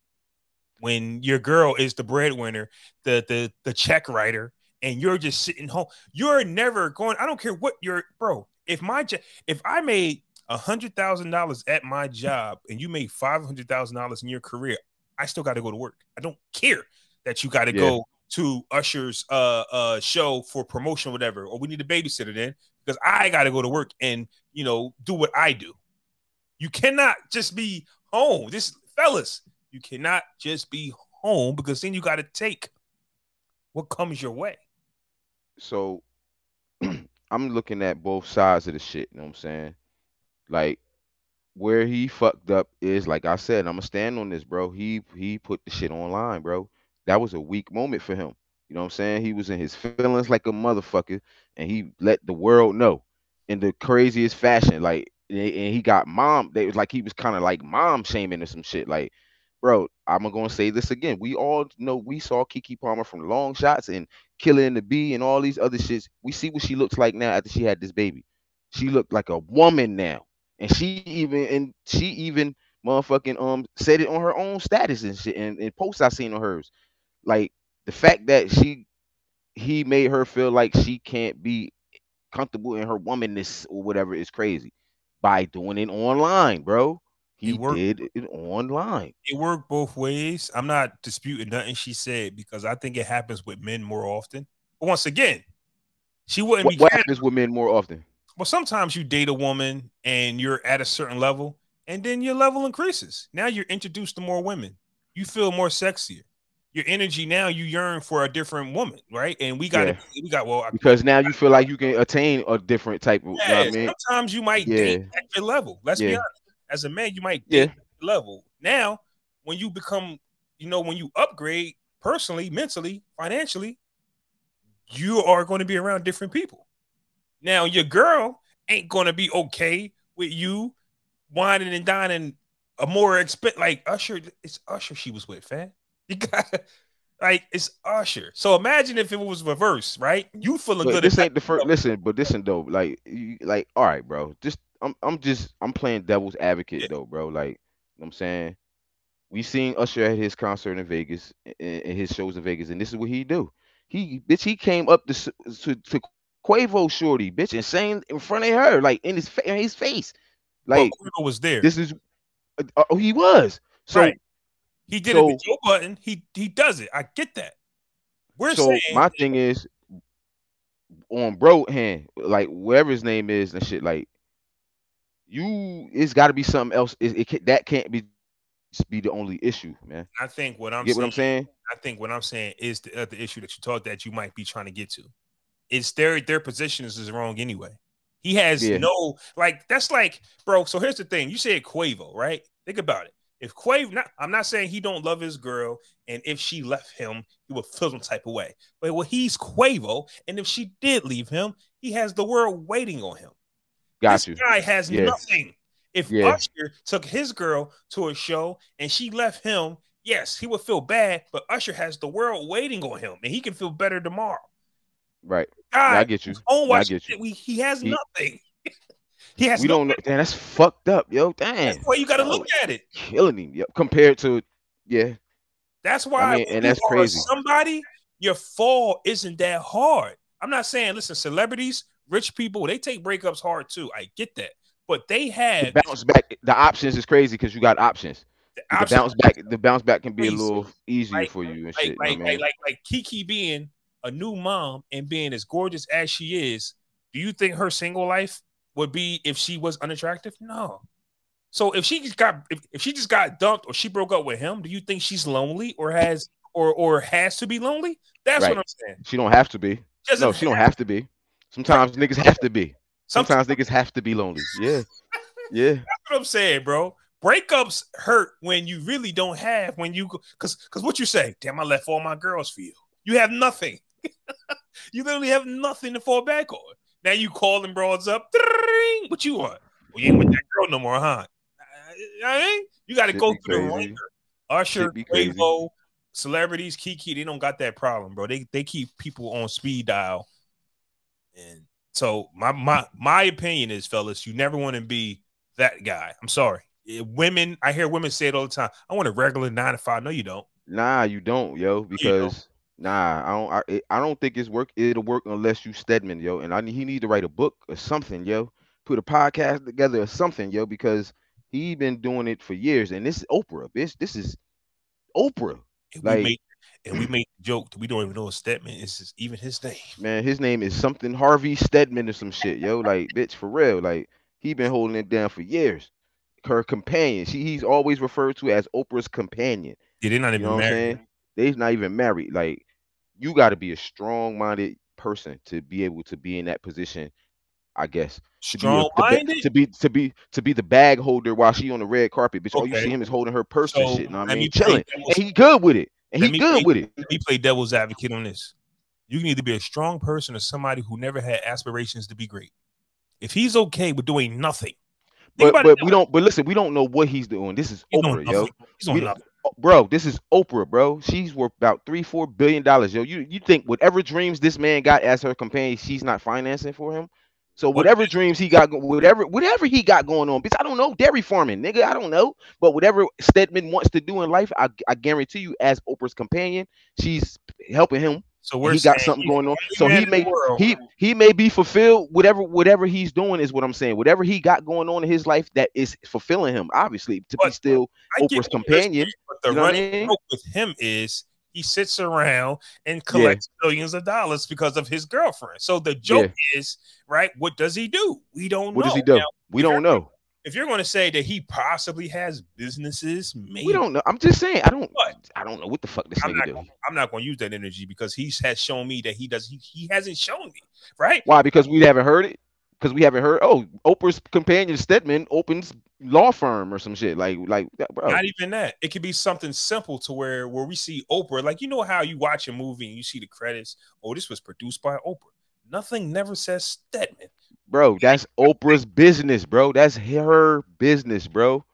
When your girl is the breadwinner, the check writer, and you're just sitting home. You're never going. I don't care what you're, bro. If I made $100,000 at my job and you made $500,000 in your career, I still got to go to work. I don't care that you got to Yeah. go to Usher's show for promotion or whatever, or we need a babysitter then because I got to go to work and do what I do. You cannot just be home. This fellas, you cannot just be home because then you got to take what comes your way. So I'm looking at both sides of the shit. You know what I'm saying? Like, where he fucked up is, like I said, I'm gonna stand on this, bro. He put the shit online, bro. That was a weak moment for him. You know what I'm saying? He was in his feelings like a motherfucker, and he let the world know in the craziest fashion. Like, and he got mom. They was like he was kind of like mom shaming or some shit. Like, bro, I'm gonna say this again. We all know we saw Kiki Palmer from Long Shots and Killer in the Bee and all these other shits. We see what she looks like now after she had this baby. She looked like a woman now. And she even motherfucking said it on her own status and shit and posts I seen on hers. Like, the fact that he made her feel like she can't be comfortable in her womanness or whatever is crazy by doing it online, bro. It He worked. did it online. It worked both ways. I'm not disputing nothing she said because I think it happens with men more often. But once again, she wouldn't be What caring. happens with men more often? Well, sometimes you date a woman and you're at a certain level, and then your level increases. Now you're introduced to more women. You feel more sexier. Your energy now you yearn for a different woman, right? And Yeah, well, because now you feel like you can attain a different type of. You know what yeah. I mean? Sometimes you might date Yeah, at your level. Let's be yeah, honest. As a man, you might date yeah. at your level. Now, when you become, when you upgrade personally, mentally, financially, you are going to be around different people. Now, your girl ain't going to be okay with you whining and dining a more expensive, like Usher. It's Usher she was with, fam. You got like it's Usher. So imagine if it was reverse, right? You feeling But good this about ain't the first. yourself. Listen, but listen though. Like, like, all right, bro. I'm playing devil's advocate Yeah. though, bro. Like, you know what I'm saying, we seen Usher at his concert in Vegas, and his shows in Vegas, and this is what he do. He came up to Quavo shorty, bitch, and sang in front of her, like in his face, But like, Quavo was there. this is oh, he was. Right. So He did it to so Joe Button. He does it. I get that. We're so saying my thing is on bro hand, like whatever his name is and shit, like, it's got to be something else. That can't be the only issue, man. I think what You I'm get what saying I'm saying? I think what I'm saying is the other issue that you thought that you might be trying to get to. It's their position is wrong anyway. He has Yeah. no like that's like, bro. So here's the thing. You said Quavo, right? Think about it. If I'm not saying he don't love his girl, and if she left him, he would feel some type of way. But well, he's Quavo, and if she did leave him, he has the world waiting on him. This Got you. guy has Yeah. nothing. If Yeah. Usher took his girl to a show and she left him, yes, he would feel bad, but Usher has the world waiting on him, and he can feel better tomorrow. Right. Yeah, I Guy get you. who's home Yeah, I watching get you. it, he has He nothing. He has We no. don't know. Damn, that's fucked up, yo. That's Damn. the way you got to look Yo, at it. killing him. Yo. Compared to, yeah. That's I why mean, when and you that's are crazy. somebody, your fall isn't that hard. I'm not saying, listen, celebrities, rich people, they take breakups hard too. I get that, but they The have bounce back, the options is crazy because you got options. the The option bounce back can be a crazy. little easier Like, for you and like, shit. You know like, what I like, mean? like, like Kiki being a new mom and being as gorgeous as she is. Do you think her single life would be if she was unattractive? No. So if she just got dumped or she broke up with him, do you think she's lonely or or has to be lonely. That's what Right. I'm saying. She don't have to be. Doesn't No, have she don't have to be. right. Sometimes niggas have to be. Sometimes Sometimes niggas have to be lonely. Yeah. Yeah. that's what I'm saying, bro. Breakups hurt when you really don't have when you because what you say, damn, I left all my girls for you. You have nothing. You literally have nothing to fall back on. Now you calling broads up. What you want? Well, you ain't with that girl no more, huh? I mean, you got to Shit go be through the crazy. ringer. Usher, Shit be crazy. Quavo, celebrities, Kiki, they don't got that problem, bro. They keep people on speed dial. And so my opinion is, fellas, you never want to be that guy. I'm sorry. Women, I hear women say it all the time. I want a regular 9 to 5. No, you don't. Nah, you don't, yo, You don't. because I don't think it'll work unless you Stedman, yo. And he need to write a book or something, yo. Put a podcast together or something, yo, because he been doing it for years. And this is Oprah, bitch. This is Oprah. And Like, we made the joke that we don't even know a Stedman is even his name. man, his name is something Harvey Stedman or some shit, yo. Like, bitch, for real. Like, he been holding it down for years. Her companion. He's always referred to as Oprah's companion. Yeah, they're not You know even what I'm married. saying? They're not even married. Like, you got to be a strong-minded person to be able to be in that position, I guess. To be Strong-minded? to be the bag holder while she on the red carpet, bitch. All you Okay. see him is holding her purse and So shit. You know what I let mean? me play Chilling, and he good with it. And he good with it. Let me play devil's advocate on this. You can either be a strong person or somebody who never had aspirations to be great. If he's okay with doing nothing, But we don't. But listen, we don't know what he's doing. This is Oprah, yo. He's doing nothing. Bro, this is Oprah, bro. She's worth about $3-4 billion, yo. You think whatever dreams this man got as her companion, she's not financing for him? So whatever dreams he got, whatever he got going on, bitch, I don't know, dairy farming, nigga, I don't know. But whatever Stedman wants to do in life, I guarantee you, as Oprah's companion, she's helping him. So he got something going on. So he may be fulfilled. Whatever he's doing is what I'm saying. Whatever he got going on in his life that is fulfilling him, obviously, to be still Oprah's companion. But the running joke with him is he sits around and collects billions of dollars because of his girlfriend. So the joke is, right, what does he do? We don't know. What does he do? Now, we don't know. If you're going to say that he possibly has businesses, maybe. We don't know. I'm just saying. I don't know what the fuck this nigga do. I'm not going to use that energy because he has shown me that he does. He hasn't shown me, right? Why? Because we haven't heard it. Because we haven't heard. Oh, Oprah's companion Stedman opens law firm or some shit like that, bro. Not even that. It could be something simple to where we see Oprah, like, you know how you watch a movie and you see the credits. Oh, this was produced by Oprah. Nothing never says Stedman. Bro, that's Oprah's business, bro. That's her business, bro.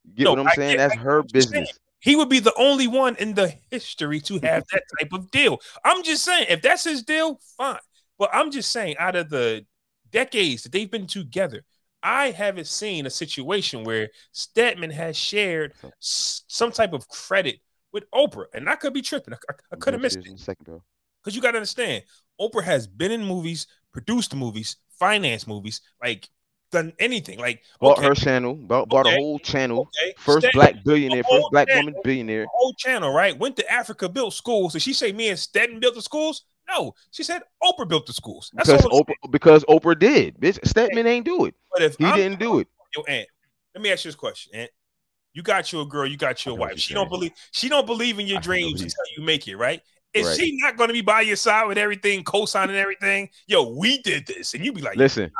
You get what I'm saying? That's her business. He would be the only one in the history to have that type of deal. I'm just saying, if that's his deal, fine. But I'm just saying, out of the decades that they've been together, I haven't seen a situation where Stedman has shared some type of credit with Oprah. And I could be tripping. I could have missed it. Because you got to understand, Oprah has been in movies, produced movies, financed movies, like done anything. Like bought her channel, bought a whole channel. First black billionaire, first black woman billionaire. Whole channel, right? Went to Africa, built schools. Did she say me and Stedman built the schools? No, she said Oprah built the schools. That's because Oprah did. Bitch, Stedman ain't do it. But if he didn't do it. Yo, Aunt, let me ask you this question, Aunt. You got your girl, you got your wife. She don't believe in your dreams until you make it, right? Is she not going to be by your side with everything, co-signing everything? Yo, we did this, and you be like, listen.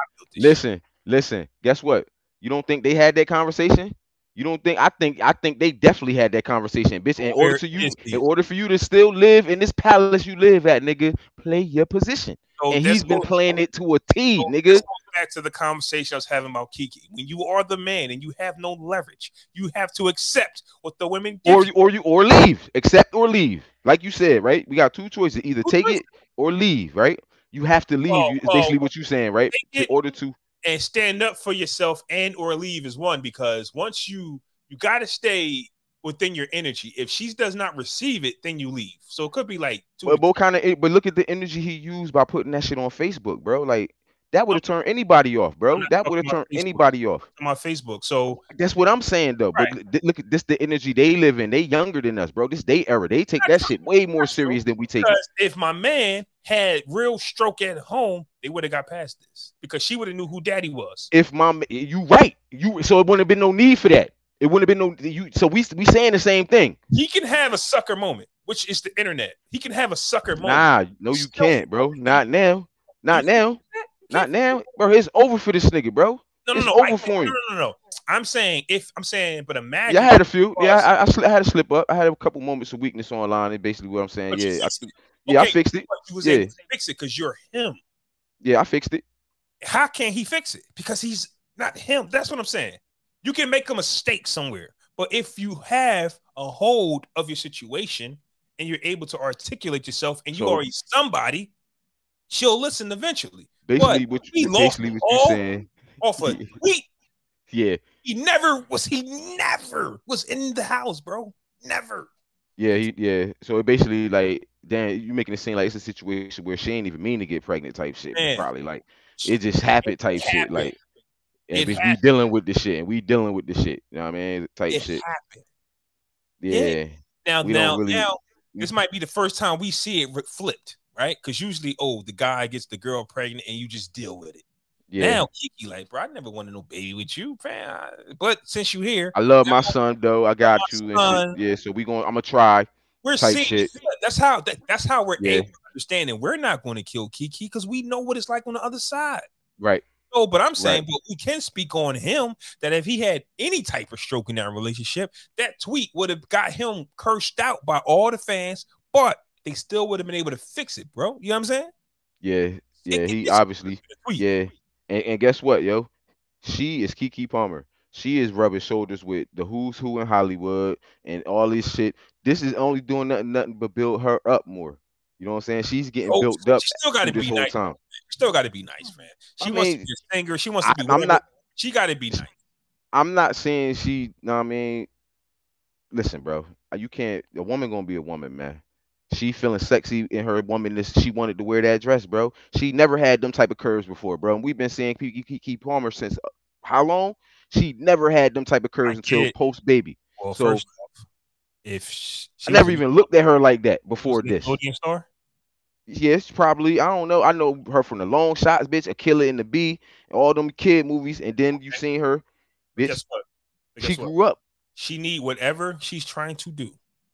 Guess what? You don't think they had that conversation? You don't think? I think they definitely had that conversation, bitch. In order for you to still live in this palace you live at, nigga, play your position. So and he's been playing it to a T, nigga. Back to the conversation I was having about Kiki. When you are the man and you have no leverage, you have to accept what the women give or leave. Accept or leave. Like you said, right? We got two choices: either take it or leave. Right? You have to leave. Is basically what you're saying, right? In order to and stand up for yourself and or leave is one, because once you got to stay within your energy. If she does not receive it, then you leave. So it could be like but look at the energy he used by putting that shit on Facebook, bro. Like that would have turned anybody off, bro. That would have turned anybody off. On my Facebook. So that's what I'm saying though. Right. But look at this, the energy they live in. They younger than us, bro. This they era. They take that shit way more serious than we take it. If my man had real stroke at home, they would have got past this because she would have knew who daddy was. If you right. So it wouldn't have been no need for that. It wouldn't have been no so we saying the same thing. He can have a sucker moment. which is the internet. He can have a sucker moment. Nah, no, you Still, can't, bro. Not now. you Not can't now. do that. You Not can't do now, bro. It's over for this nigga, bro. no, no, It's no. over for him. No. I'm saying but Yeah, I imagine had a few. Yeah, because I had a slip up. I had a couple moments of weakness online. And basically, what I'm saying. but you Yeah, fixed it. yeah, I Okay, fixed it. but you was able Yeah, to fix it because you're him. yeah, I fixed it. How can he fix it? Because he's not him. That's what I'm saying. You can make a mistake somewhere, but if you have a hold of your situation and you're able to articulate yourself and you So are somebody, she'll listen eventually. But basically, what he you, lost basically it what you all saying? off a tweet. Yeah, He never was in the house, bro. Never. yeah. So it basically like, damn, you making it seem like it's a situation where she ain't even mean to get pregnant type shit, but Man, probably like it just happened it type shit. happened. Like, and It bitch, we happened. dealing with this shit, and we dealing with this shit. You know what I mean? Type It shit. happened. Yeah. Yeah, Now, we don't now, really. now, We, this might be the first time we see it flipped, right? Because usually, oh, the guy gets the girl pregnant and you just deal with it. yeah, Now, Kiki, like, bro, I never wanted no baby with you, fam. But since you here, I love my son though. I got you and my shit. son, Yeah, so we going. I'm gonna try we're type seeing shit. that's how we're Yeah, able to understand, and we're not going to kill Kiki because we know what it's like on the other side. right, So, but I'm right. saying, but we can speak on him that if he had any type of stroke in that relationship, that tweet would have got him cursed out by all the fans, but they still would have been able to fix it, bro. You know what I'm saying? Yeah, yeah. He It's obviously. a tweet. Yeah, and guess what, yo? She is Kiki Palmer. She is rubbing shoulders with the who's who in Hollywood and all this shit. This is only doing nothing but build her up more. You know what I'm saying? She's getting Oh, built up she still got through to this be whole nice. time. She still got to be nice, man. I She wants to mean, be a singer. She wants to be I'm whatever. not. She got to be nice. I'm not saying she. No, I mean, listen, bro. You can't. A woman gonna be a woman, man. She feeling sexy in her womanness. She wanted to wear that dress, bro. She never had them type of curves before, bro. And we've been seeing Kiki Palmer since how long? She never had them type of I curves until get it. post baby. Well, So first off, if I she was never a even looked at her like that she was before a this. Nickelodeon star, Yes, probably. I don't know. I know her from the Long Shots, bitch, A Killer in the Bee, all them kid movies, and then you seen her, but bitch. guess what? But She guess what? grew up. She need whatever she's trying to do.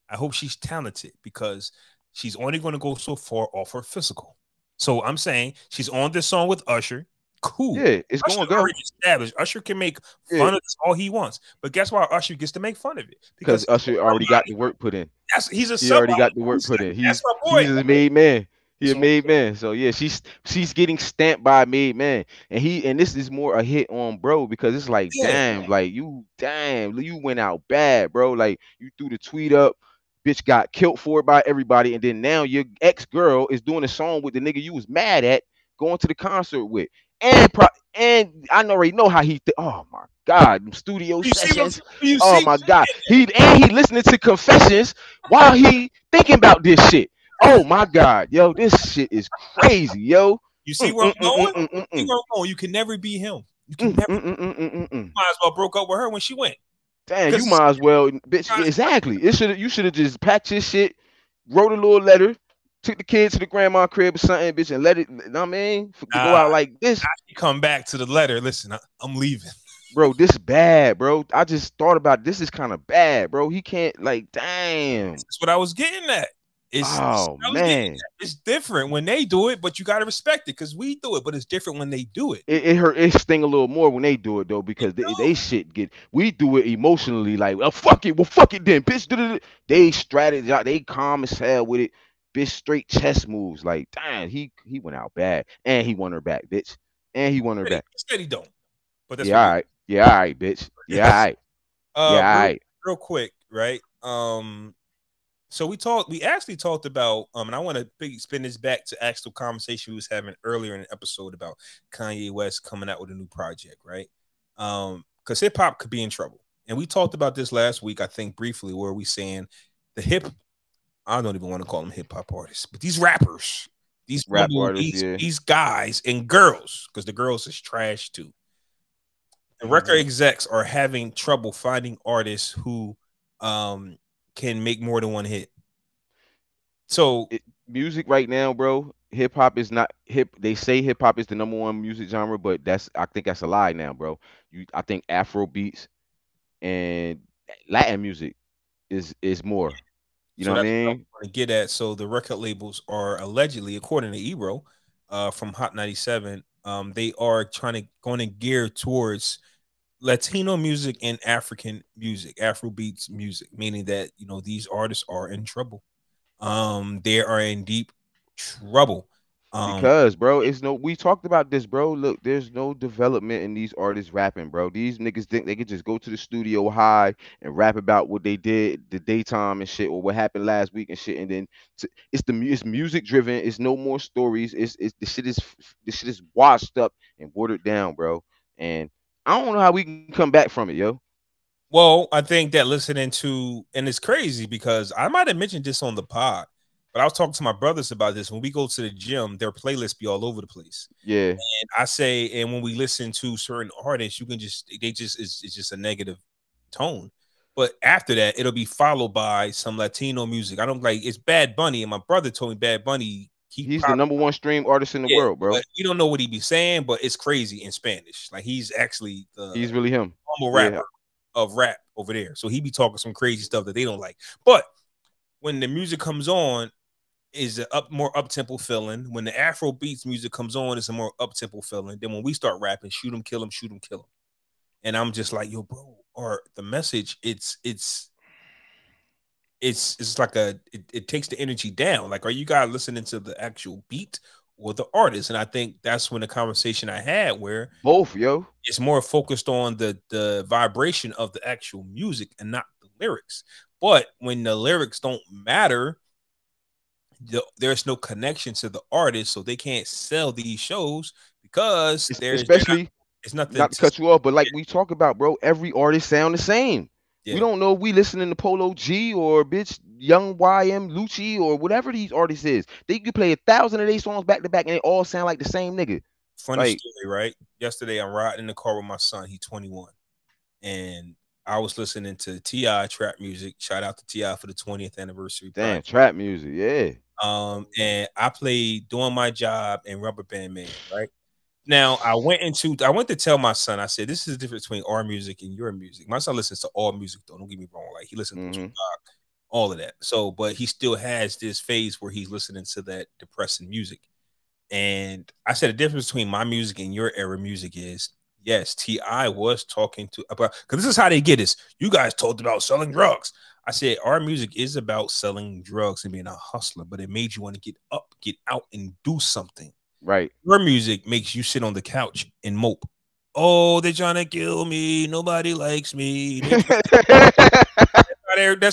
I hope she's talented because she's only going to go so far off her physical. So I'm saying she's on this song with Usher. Cool. Yeah, it's Usher's gonna go. already established. Usher can make Yeah, fun of this all he wants. But guess why Usher gets to make fun of it? because Because Usher already got the work put in. he's a He already somebody. got the work put in. That's my boy. He's a made man. He a So made man. So yeah, she's getting stamped by a made man. And this is more a hit on bro because it's like, yeah, damn, you went out bad, bro. Like you threw the tweet up, bitch got killed for it by everybody, and then now your ex-girl is doing a song with the nigga you was mad at going to the concert with. And I already know how oh my god, them studio you see what sessions. you Oh see? my god. He listening to confessions while he thinking about this shit. Oh my god, yo, this shit is crazy, yo. You see where I'm going? You see Mm. where I'm going? You can never be him. You can never. Might as well broke up with her when she went. Damn, you Because might as well, bitch. Exactly. You should have just packed your shit, wrote a little letter, took the kid to the grandma crib or something, bitch, and let it. You know what I mean, to go out like this, come back to the letter. Listen, I'm leaving. bro. This is bad, bro. I just thought about this is kind of bad, bro. He can't like, damn. That's what I was getting at. Oh man, It's different when they do it, but you got to respect it because we do it, but it's different when they do it. it hurt. It sting a little more when they do it though because they shit get. We do it emotionally, like, well, fuck it, then, bitch. They strategize, they calm as hell with it, bitch. Straight chess moves, like, damn, he went out bad, and he won her back, bitch, and he won her back. He don't, but that's Yeah, all right, yeah, all right, bitch, yeah, all right, yeah, all right. real quick, right? So we actually talked about and I want to spin this back to actual conversation we was having earlier in the episode about Kanye West coming out with a new project, right? Because hip hop could be in trouble, and we talked about this last week, I think briefly, where we saying I don't even want to call them hip hop artists, but these rappers, these Rap artists, these guys and girls, because the girls is trash too. The record execs are having trouble finding artists who can make more than one hit. So music right now, bro, hip hop is not hip. They say hip hop is the #1 music genre, but I think that's a lie now, bro. I think Afro beats and Latin music is more. You know So what I that's what I mean? want to get at. So the record labels are allegedly, according to Ebro, from Hot 97, they are trying to going to gear towards Latino music and African music, Afrobeats music, meaning that these artists are in trouble. They are in deep trouble. Um, Because, bro, it's no. We talked about this, bro. Look, there's no development in these artists rapping, bro. These niggas think they could just go to the studio high and rap about what they did the daytime and shit, or what happened last week and shit, and then it's music driven. It's no more stories. It's the shit is washed up and watered down, bro. And I don't know how we can come back from it, yo. well, I think that listening to, and it's crazy because I might have mentioned this on the pod, but I was talking to my brothers about this. When we go to the gym, their playlists be all over the place. Yeah, And I say, and when we listen to certain artists, you can just, it's just a negative tone. But after that, it'll be followed by some Latino music. I don't like it's Bad Bunny, and my brother told me Bad Bunny, he he's the probably, number one stream artist in the yeah, world, bro. but you don't know what he be saying, but it's crazy in Spanish. Like he's actually the He's really him. normal Yeah, rapper of rap over there. So he be talking some crazy stuff that they don't like. But when the music comes on, is a more up tempo feeling. When the Afro beats music comes on, it's a more up tempo feeling. Then when we start rapping, shoot him, kill him, shoot him, kill him. And I'm just like, yo, bro, or the message, it's like it takes the energy down. Like, are you guys listening to the actual beat or the artist? And I think that's when the conversation I had where both, yo. it's more focused on the vibration of the actual music and not the lyrics. But when the lyrics don't matter, there's no connection to the artist, so they can't sell these shows because Especially it's nothing not to to, cut you off, but like we talk about, bro, every artist sound the same. We yeah. don't know if we listening to Polo G or bitch Young YM Lucci or whatever these artists is. They could play 1,000 of their songs back to back and they all sound like the same nigga. Funny Like, story, right? Yesterday I'm riding in the car with my son. He's 21, and I was listening to Ti trap music. Shout out to Ti for the 20th anniversary damn, project. trap music, yeah. And I played Doing My Job and Rubber Band Man, right? Now I went to tell my son, I said, this is the difference between our music and your music. My son listens to all music though. Don't get me wrong. Like he listens to Mm-hmm. Tupac, all of that. So, but he still has this phase where he's listening to that depressing music. And I said the difference between my music and your era music is yes, T.I. was talking to about because this is how they get us. You guys talked about selling drugs. I said our music is about selling drugs and being a hustler, but it made you want to get up, get out, and do something. Right. Your music makes you sit on the couch and mope. Oh, they're trying to kill me. Nobody likes me. That's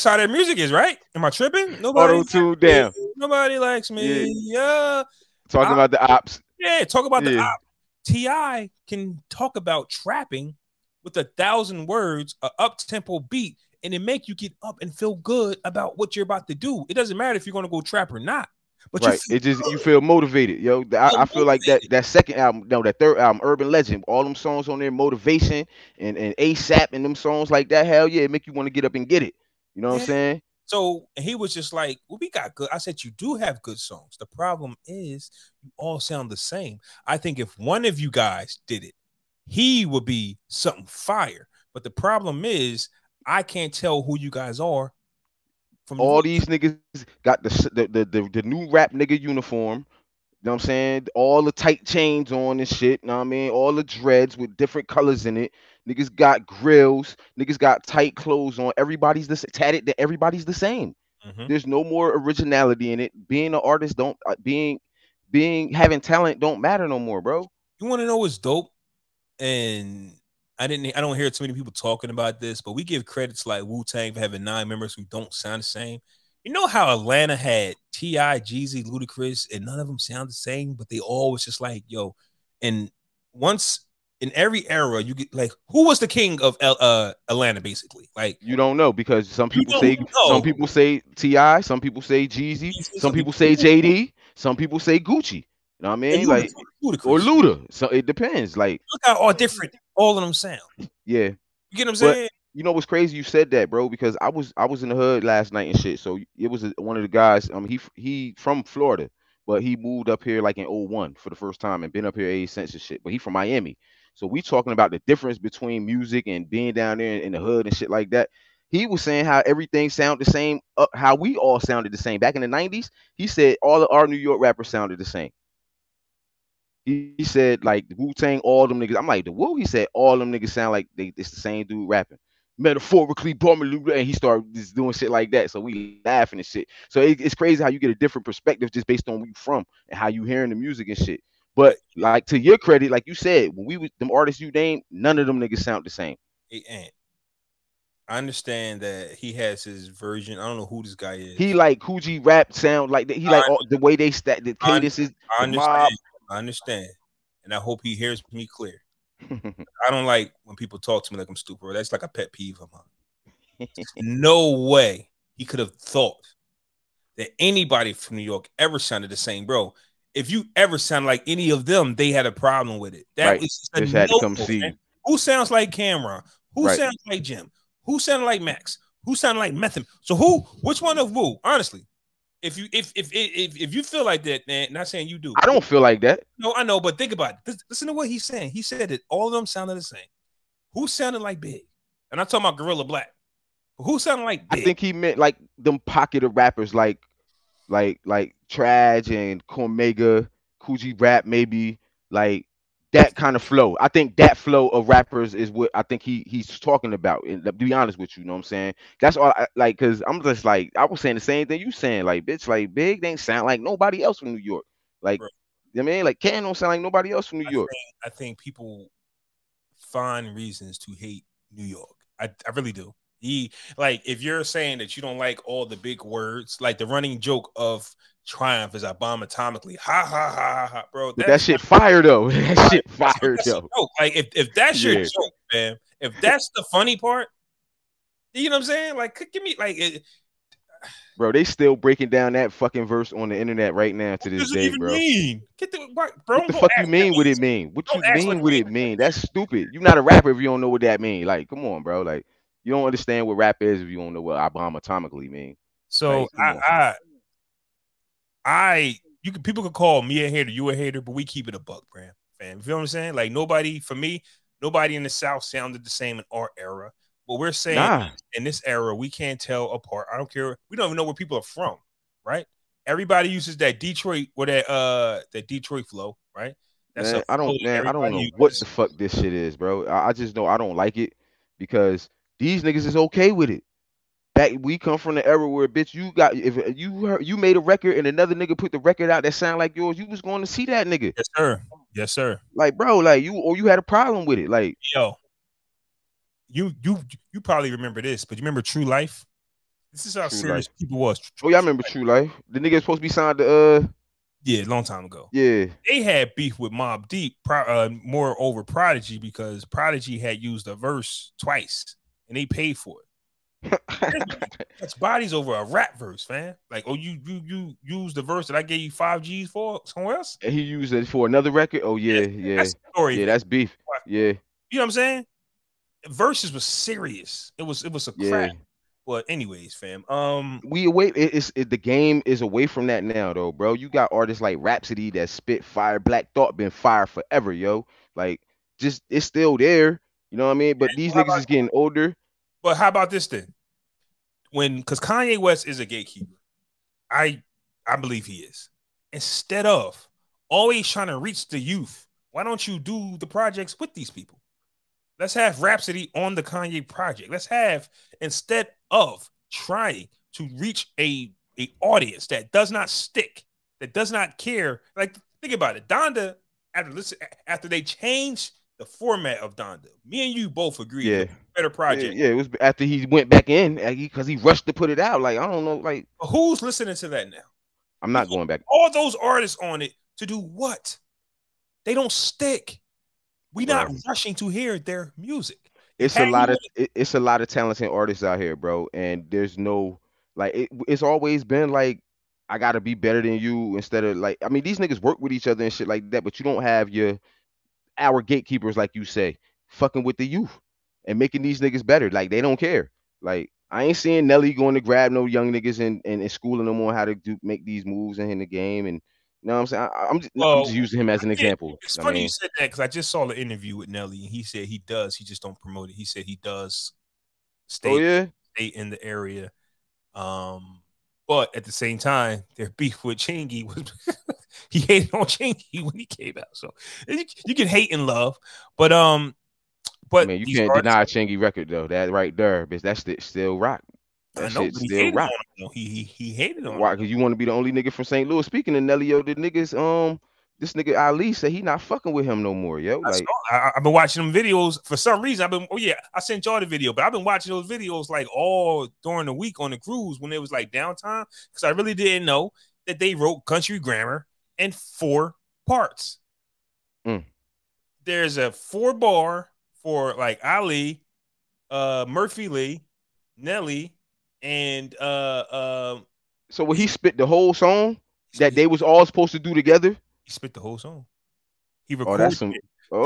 how their music is, right? Am I tripping? Nobody Auto likes tune me. down. Nobody likes Yeah. me. Yeah. Talking about the ops. Yeah, talk about the Yeah. op. Ti can talk about trapping with 1,000 words, a up tempo beat, and it make you get up and feel good about what you're about to do. It doesn't matter if you're going to go trap or not, but Right. It just you feel motivated, yo. I feel like that second album, no, that third album, Urban Legend, all them songs on there, motivation and ASAP and them songs like that. Hell yeah, it make you want to get up and get it. You know what I'm saying? So he was just like, well, we got good. I said, you do have good songs. The problem is you all sound the same. I think if one of you guys did it, he would be something fire. But the problem is I can't tell who you guys are from all these niggas got the new rap nigga uniform. You know what I'm saying? All the tight chains on and shit. You know what I mean? All the dreads with different colors in it. Niggas got grills. Niggas got tight clothes on. Everybody's the tatted. Everybody's the same. Mm-hmm. There's no more originality in it. Being an artist don't being having talent don't matter no more, bro. You want to know what's dope? And I don't hear too many people talking about this, but we give credits like Wu-Tang for having 9 members who don't sound the same. You know how Atlanta had T.I., Jeezy, Ludacris, and none of them sound the same, but they all was just like, yo. And once in every era, you get like, who was the king of Atlanta, basically? Like, you don't know because some people say T.I., some people say Jeezy, some people say JD, some people say Gucci. You know what I mean? Like or Luda. So it depends. Like look how all different all of them sound. Yeah. You get what I'm saying? You know what's crazy? You said that, bro, because I was in the hood last night and shit. So it was one of the guys. He from Florida, but he moved up here like in '01 for the first time and been up here ever since and shit. But he from Miami. So we talking about the difference between music and being down there in the hood and shit like that. he was saying how everything sounded the same, how we all sounded the same back in the '90s. He said all of our New York rappers sounded the same. He said like Wu Tang, all them niggas. I'm like the Wu. He said all them niggas sound like it's the same dude rapping. Metaphorically, and he started just doing shit like that. So we laughing and shit. So it's crazy how you get a different perspective just based on where you from and how you hearing the music and shit. But But like to your credit, like you said, when we was them artists you named, none of them niggas sound the same. and I understand that he has his version. I don't know who this guy He is. like Coogee rap sound like that. He like I, all, the way they stack the I, cadences, I the mob. understand. I understand, and I hope he hears me clear. I don't like when people talk to me like I'm stupid. That's like a pet peeve of mine. No way he could have thought that anybody from New York ever sounded the same, bro. If you ever sound like any of them, they had a problem with it. That Right. was a Just had to come no. see you. Who sounds like Cameron? Who Right. sounds like Jim? Who sounded like Max? Who sounded like Method? So which one of Wu? Honestly, if you feel like that, man, not saying you do. I don't feel like that. No, I know, but think about it. Listen to what he's saying. He said that all of them sounded the same. Who sounded like Big? And I'm talking about Gorilla Black. Who sounded like Big? I think he meant like them pocket of rappers like Traj and Cormega, Coogee Rap, maybe like that kind of flow. I think that flow of rappers is what I think he's talking about. And to be honest with you, know what I'm saying? That's all I like, cause I'm just like I was saying the same thing you saying, like bitch, like Big they ain't sound like nobody else from New York. Like Bro, you know what I mean, like Can don't sound like nobody else from New York. I think people find reasons to hate New York. I really do. Like if you're saying that you don't like all the big words, like the running joke of Triumph is I bomb atomically. Ha ha ha ha ha, bro. But that shit fire though. That shit fire That's a though. joke. Like if that's your Yeah. joke, man, if that's the funny part, you know what I'm saying? Like give me like Bro, they still breaking down that fucking verse on the internet right now to what this does it day, even bro. mean? Get the bro. What the Don't fuck you ask mean? me. What it mean? What you Don't ask mean? what What it it mean? That's stupid. You're not a rapper if you don't know what that mean. Like, come on, bro. Like, you don't understand what rap is if you don't know what I bomb atomically mean. So Like, come on. people could call me a hater, you a hater, but we keep it a buck, fam. You feel what I'm saying? Like nobody in the South sounded the same in our era. But we're saying Nah, in this era, we can't tell apart. I don't care. We don't even know where people are from, right? Everybody uses that Detroit or that Detroit flow, right? That's a man. I flow don't, that man. I don't everybody know what uses. the fuck this shit is, bro. I just know I don't like it because these niggas is okay with it. That we come from the era where bitch you got if you made a record and another nigga put the record out that sound like yours, you was going to see that nigga. Yes, sir. Yes, sir. Like, bro, like you had a problem with it. Like, Yo, you probably remember this, but you remember True Life? This is how True Life. serious people was. Oh yeah, I remember True Life. The nigga supposed to be signed to Yeah, a long time ago. yeah. They had beef with Mobb Deep, more over Prodigy because Prodigy had used a verse twice and they paid for it. That's bodies over a rap verse, man. Like, oh, you used the verse that I gave you 5 G's for somewhere else. And he used it for another record. Oh yeah, yeah. That's the story. Yeah, that's beef. Yeah. You know what I'm saying? Verses was serious. It was a crap. Yeah. But anyways, fam. We away the game is away from that now though, bro. You got artists like Rhapsody that spit fire. Black Thought been fire forever, yo. Like just it's still there. You know what I mean? But these niggas is getting older. But how about this then? Because Kanye West is a gatekeeper. I believe he is. Instead of always trying to reach the youth, why don't you do the projects with these people? Let's have Rhapsody on the Kanye project. Let's have, instead of trying to reach a audience that does not stick, that does not care. Like, think about it. Donda, after they changed the format of Donda, me and you both agreed it was a better project. Yeah, it was after he went back in because he rushed to put it out. Like, I don't know, like But who's listening to that now? I'm not going back. All those artists on it to do what? They don't stick. We're not rushing to hear their music. It's a lot of talented artists out here, bro. And there's no like it's always been like I gotta be better than you instead of like I mean these niggas work with each other and shit like that, but you don't have our gatekeepers like you say fucking with the youth and making these niggas better. Like they don't care. Like I ain't seeing Nelly going to grab no young niggas and schooling them on how to make these moves in the game and you know what I'm saying? I'm just using him as an example. It's funny you said that because I just saw the interview with Nelly and he said he does. He just don't promote it. He said he does stay stay in the area. But at the same time, their beef with Chingy was he hated on Chingy when he came out. So you can hate and love, but Man, you these can't artists, deny a Chingy record though. That right there, bitch. That shit still rock. I That know, shit but he still hated on rock. him. Though. He hated on him. Why? Because you want to be the only nigga from St. Louis. Speaking of Nelly, yo, the niggas, this nigga Ali said he not fucking with him no more, yo. I Like, saw, I've been watching them videos for some reason. Oh yeah, I sent y'all the video, but I've been watching those videos like all during the week on the cruise when it was like downtime because I really didn't know that they wrote Country Grammar in 4 parts. There's a 4-bar for like Ali, Murphy Lee, Nelly, and so when he spit the whole song that they was all supposed to do together, he spit the whole song. He oh, recorded that's some. it. Oh,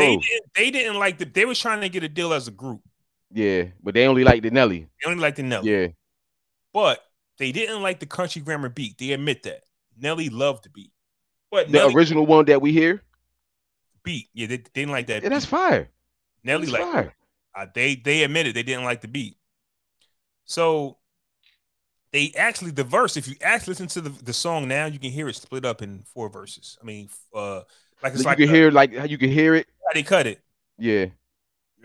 They didn't like they was trying to get a deal as a group. yeah, but they only like the Nelly. They only like the Nelly. Yeah, but they didn't like the Country Grammar beat. They admit that. Nelly loved the beat. But the Nelly original one that we hear, beat. Yeah, they didn't like that. yeah, beat. that's fire. Nelly that's liked fire. they admitted they didn't like the beat. So they actually the verse, if you actually listen to the song now, you can hear it split up in 4 verses. I mean, like it's You like can hear like how you can hear it. how they cut it. Yeah.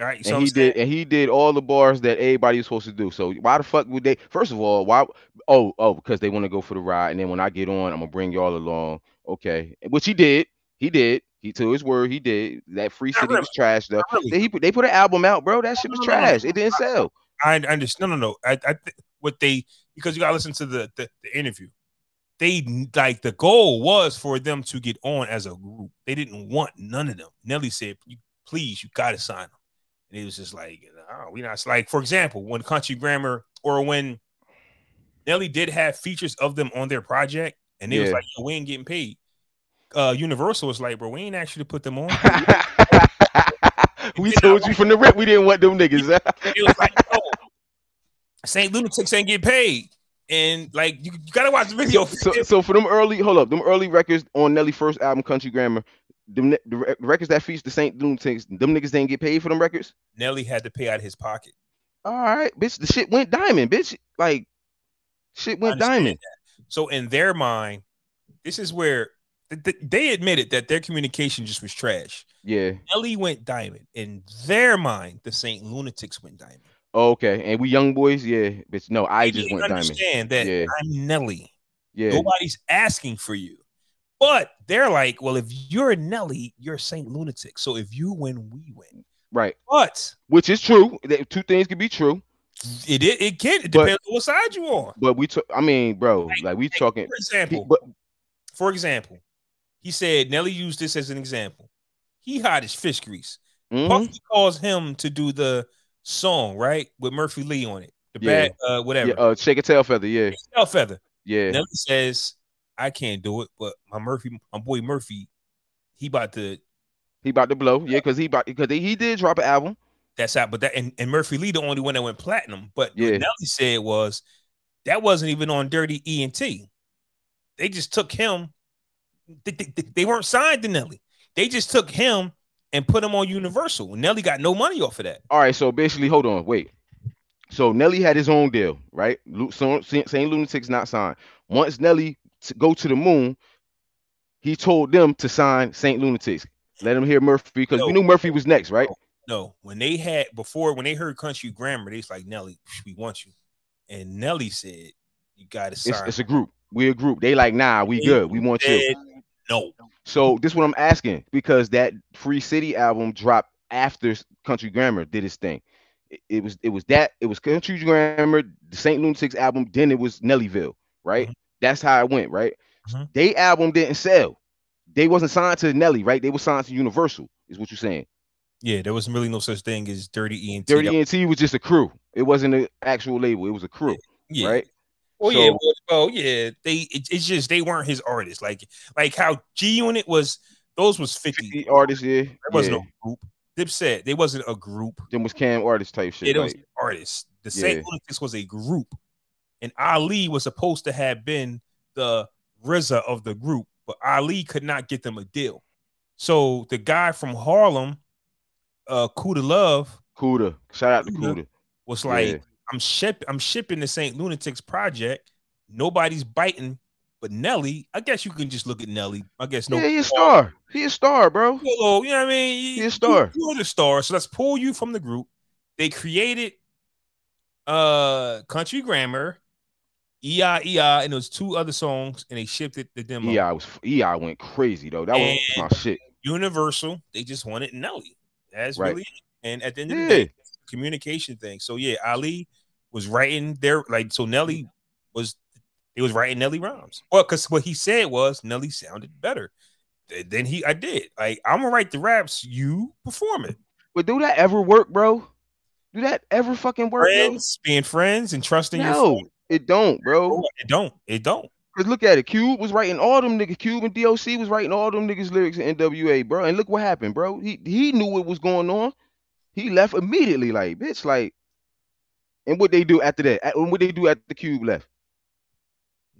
All right. And he did all the bars that everybody was supposed to do. So why the fuck would they? First of all, why? Oh, because they want to go for the ride, and then when I get on, I'm gonna bring y'all along. Okay, which he did. He did. He to his word. He did. That Free Not City really. was trash though. Not really. They put an album out, bro. That shit was trash. It didn't sell. I understand. No. What they because you gotta listen to the interview. They like the goal was for them to get on as a group. They didn't want none of them. Nelly said, "Please, you gotta sign them." And it was just like, oh, we not like, for example, when Country Grammar or when Nelly did have features of them on their project, and they was like, we ain't getting paid. Universal was like, bro, we ain't asked you to put them on. We told you from the rip we didn't want them niggas. It was like, oh, St. Lunatics ain't get paid. And like you gotta watch the video. So for them early records on Nelly first album, Country Grammar, the records that featured the St. Lunatics, them niggas didn't get paid for them records. Nelly had to pay out of his pocket. All right, bitch, the shit went diamond, bitch. Like shit went diamond. That. So in their mind, this is where they admitted that their communication just was trash. Yeah, Nelly went diamond. In their mind, the St. Lunatics went diamond. Okay, and we young boys, yeah, bitch. No, I just went diamond. Understand that I'm Nelly. Yeah, nobody's asking for you, but they're like, well, if you're Nelly, you're St. Lunatic. So if you win, we win. Right. But which is true. Two things can be true. It can. It depends on what side you on. But I mean, bro, like we talking. For example, he said Nelly used this as an example. He hot as fish grease. Puffy calls him to do the song, right, with Murphy Lee on it. The bad whatever. Yeah, Shake a Tail Feather, yeah. Tail Feather. Yeah. Nelly says, I can't do it, but my boy Murphy, he about to blow. Yeah, because he did drop an album. That's out, but that and Murphy Lee the only one that went platinum. But what Nelly said was that wasn't even on Dirty ENT. They just took him. They weren't signed to Nelly. They just took him and put him on Universal. Nelly got no money off of that. All right, so basically, hold on, wait. So Nelly had his own deal, right? St. Lunatics not signed. Once Nelly go to the moon, he told them to sign St. Lunatics. Let him hear Murphy because we knew Murphy was next, right? No, when they heard Country Grammar, they was like, Nelly, we want you. And Nelly said, you got to sign. It's a group. We're a group. They like, nah, we good. We want you. No. So this is what I'm asking because that Free City album dropped after Country Grammar did his thing. It was Country Grammar, the St. Lunatics album, then it was Nellyville, right? That's how it went, right? They album didn't sell. They wasn't signed to Nelly, right? They were signed to Universal, is what you're saying. Yeah, there wasn't really no such thing as Dirty ENT. Dirty ENT was just a crew. It wasn't an actual label. It was a crew, right? Well, it's just they weren't his artists. Like how G Unit was. Those was 50 artists. Yeah, there wasn't no group. Dipset, they wasn't a group. Then was Cam artist type shit. It was artists. The St. Lunatics was a group, and Ali was supposed to have been the RZA of the group, but Ali could not get them a deal. So the guy from Harlem, Kuda Love, Kuda, shout out to Kuda, was like, I'm shipping the Saint Lunatics project. Nobody's biting, but Nelly. I guess you can just look at Nelly. I guess no. Yeah, he a star. He a star, bro. You know what I He mean? a star. You're the star, so let's pull you from the group. They created Country Grammar, EI, and those two other songs, and they shipped it the demo. EI went crazy though. That was my shit. Universal, they just wanted Nelly. That's Right. really it. And at the end of the day, communication thing. So yeah, Ali was writing there, like so Nelly was writing Nelly rhymes. Well, because what he said was Nelly sounded better. Then I did. Like, I'm gonna write the raps, you perform it. But do that ever work, bro? Do that ever fucking work, Friends, being friends and trusting your No, friends. it don't, bro. It don't. Cause look at it. Cube was writing all them niggas. Cube and DOC was writing all them niggas lyrics in NWA, bro. And look what happened, bro. He knew what was going on. He left immediately, like, bitch, like. And what they do after that? And what they do after the Cube left?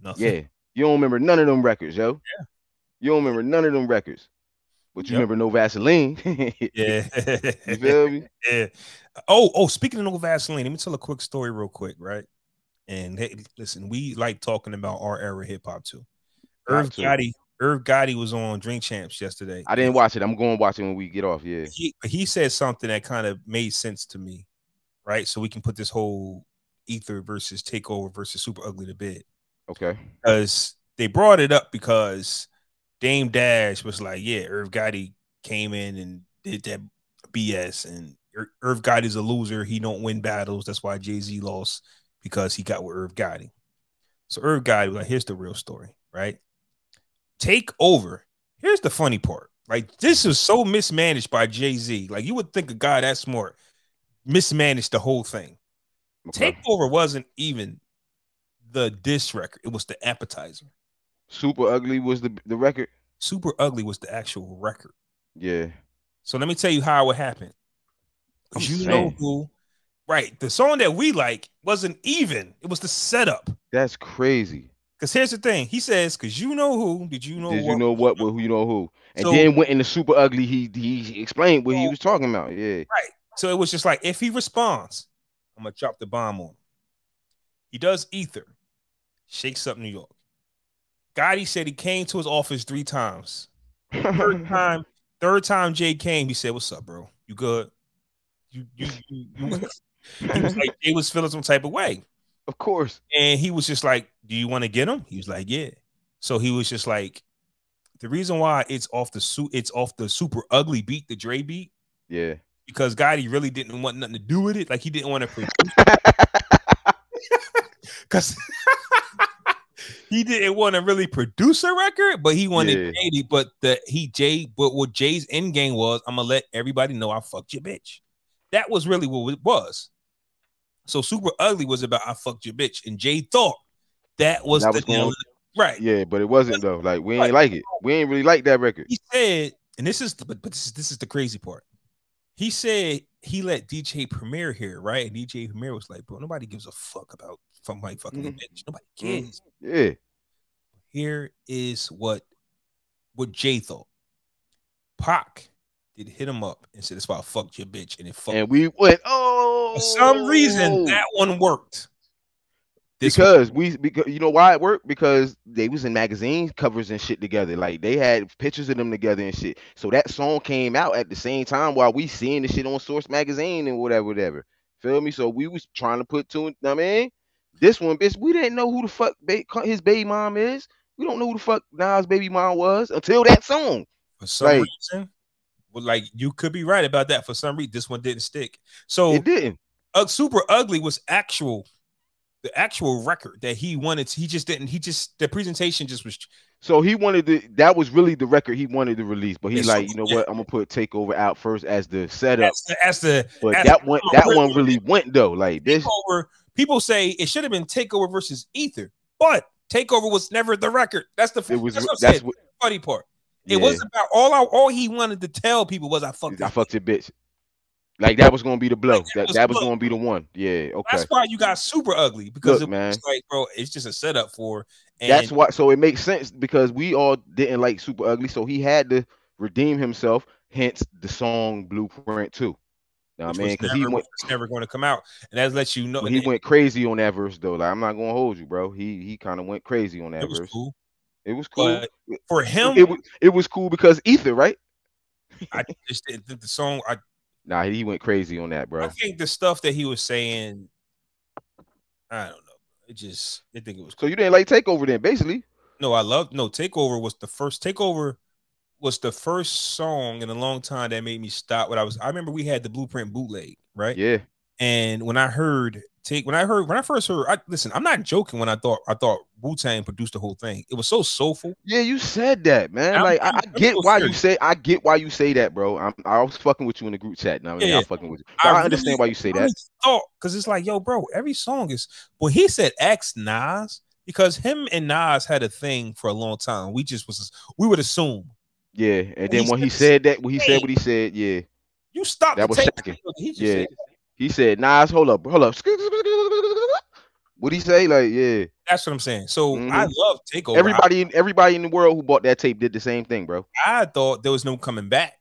Nothing. Yeah, you don't remember none of them records, yo. Yeah. You don't remember none of them records, but you remember No Vaseline. Yeah. You feel me? Yeah. Oh, speaking of No Vaseline, let me tell a quick story real quick, right? And hey, listen, we like talking about our era hip hop too. Irv Gotti was on Drink Champs yesterday. I didn't watch it. I'm going to watch it when we get off. Yeah. He said something that kind of made sense to me, right? So we can put this whole Ether versus Takeover versus Super Ugly to bed. Okay. Because they brought it up because Dame Dash was like, yeah, Irv Gotti came in and did that BS, and Irv Gotti's a loser. He don't win battles. That's why Jay-Z lost, because he got with Irv Gotti. So Irv Gotti was like, here's the real story, right? Take Over. Here's the funny part. Like, this is so mismanaged by Jay-Z. Like, you would think a guy that smart mismanaged the whole thing. Okay. Take Over wasn't even the diss record. It was the appetizer. Super Ugly was the record? Super Ugly was the actual record. Yeah. So let me tell you how it happened. You know who? Right. The song that we like wasn't even. It was the setup. That's crazy. Because here's the thing. He says, because you know who. Did you know what? Did you know what? Who you know who? And so, then went into Super Ugly. He explained what he was talking about. Yeah. Right. So it was just like, if he responds, I'm going to drop the bomb on him. He does Ether. Shakes up New York. Gotti said he came to his office 3 times. Third time Jay came, he said, "What's up, bro? You good?" You he was like, Jay was feeling some type of way. Of course. And he was just like, "Do you want to get him?" He was like, "Yeah." So he was just like, the reason why it's off the Super Ugly beat, the Dre beat. Yeah. Because Gotti really didn't want nothing to do with it. Like, he didn't want to produce. Because he didn't want to really produce a record, but he wanted Jay. But what Jay's end game was, I'm gonna let everybody know I fucked your bitch. That was really what it was. So Super Ugly was about I fucked your bitch, and Jay thought that was right. Yeah, but it wasn't though. Like, we ain't like it. We ain't really like that record. He said, and this is the crazy part. He said he let DJ Premier hear, right? And DJ Premier was like, "Bro, nobody gives a fuck about somebody fucking a bitch. Nobody cares." Yeah. Here is what Jay thought. Pac did hit him up and said, "It's about fuck your bitch," and it fucked. And we went, oh, for some reason that one worked. Because you know why it worked? Because they was in magazine covers and shit together. Like, they had pictures of them together and shit. So that song came out at the same time while we seeing the shit on Source magazine and whatever. Feel me? So we was trying to put two. I mean, this one, bitch, we didn't know who the fuck his baby mom is. We don't know who the fuck Nas' baby mom was until that song. For some reason, well, like, you could be right about that. For some reason, this one didn't stick. So it didn't. Super Ugly was the actual record that he wanted. The presentation just was. So he wanted that was really the record he wanted to release, but he like, you know what? I'm gonna put Takeover out first as the setup. That one really went though. Like, this. People say it should have been Takeover versus Ether, but Takeover was never the record. That's the funny part. It was about all he wanted to tell people was I fucked your bitch. Like, that was gonna be the blow. That was gonna be the one. Yeah, okay. That's why you got Super Ugly, because it was like, bro, it's just a setup for. And that's why. So it makes sense because we all didn't like Super Ugly, so he had to redeem himself. Hence the song Blueprint 2. Know what I which mean? was Because he went never going to come out, and that lets you know. when And he went crazy on that verse though. Like I'm not gonna hold you, bro. He kind of went crazy on it that was verse. cool, It was cool. but for him, It was cool because Ether, right? I just didn't think the song. Nah, he went crazy on that, I bro. think the stuff that he was saying, I don't know. I think it was So cool. you didn't like Takeover then, basically? No, I love no Takeover was the first Takeover was the first song in a long time that made me stop what I was. I remember we had the Blueprint bootleg, right? Yeah. And when I first heard, listen, I'm not joking. When I thought Wu-Tang produced the whole thing, it was so soulful. Yeah, you said that, man. Like I I'm get so why serious. I get why you say that, bro. I was fucking with you in the group chat. Now I mean, Yeah, I'm fucking with you, but I understand why you say that. Thought because it's like, yo, bro, every song is. Well, he said X Nas because him and Nas had a thing for a long time. We would assume. Yeah, and then when he said that, when he said what he said, yeah, you stopped that the was tape. shocking. He just Yeah, said, he said, "Nas, hold up." What he say? Like, yeah, that's what I'm saying. So I love Takeover. Everybody in the world who bought that tape did the same thing, bro. I thought there was no coming back,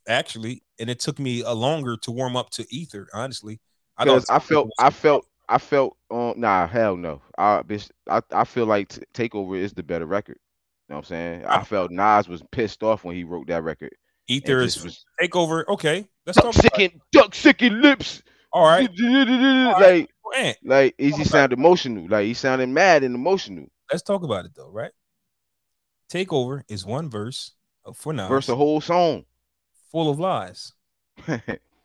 actually, and it took me a longer to warm up to Ether. Honestly, Because I felt. Nah, hell no. I feel like Takeover is the better record. You know what I'm saying? I felt Nas was pissed off when he wrote that record. Ether is Takeover. Okay, let's talk about duck sicking lips. All right. Like he sounded emotional. Like he sounded mad and emotional. Let's talk about it though, right? Takeover is one verse for Nas. Verse a whole song. Full of lies.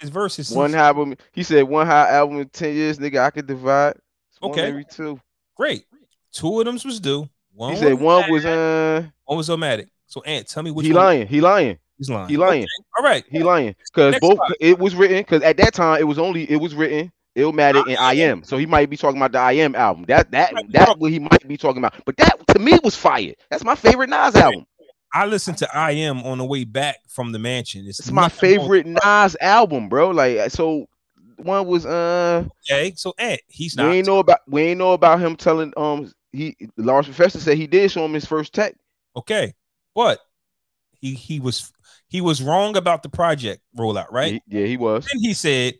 His verse is one album. He said one hot album in 10 years, nigga. I could divide. It's okay. One, maybe two. Great. Two of them was due. He said one was one was Omatic. So Ant, tell me which He lying. He's lying. He lying. Okay. All right. He lying. Because both it was written, because at that time it was written Illmatic and I Am. So he might be talking about the I Am album. That's what he might be talking about. But that to me was fire. That's my favorite Nas album. I listened to I Am on the way back from the mansion. It's my favorite Nas album, bro. Like, so one was okay. So he's not. We ain't know about him telling Large Professor said he did show him his first tech. Okay, but he was wrong about the project rollout, right? Yeah, he was. Then he said,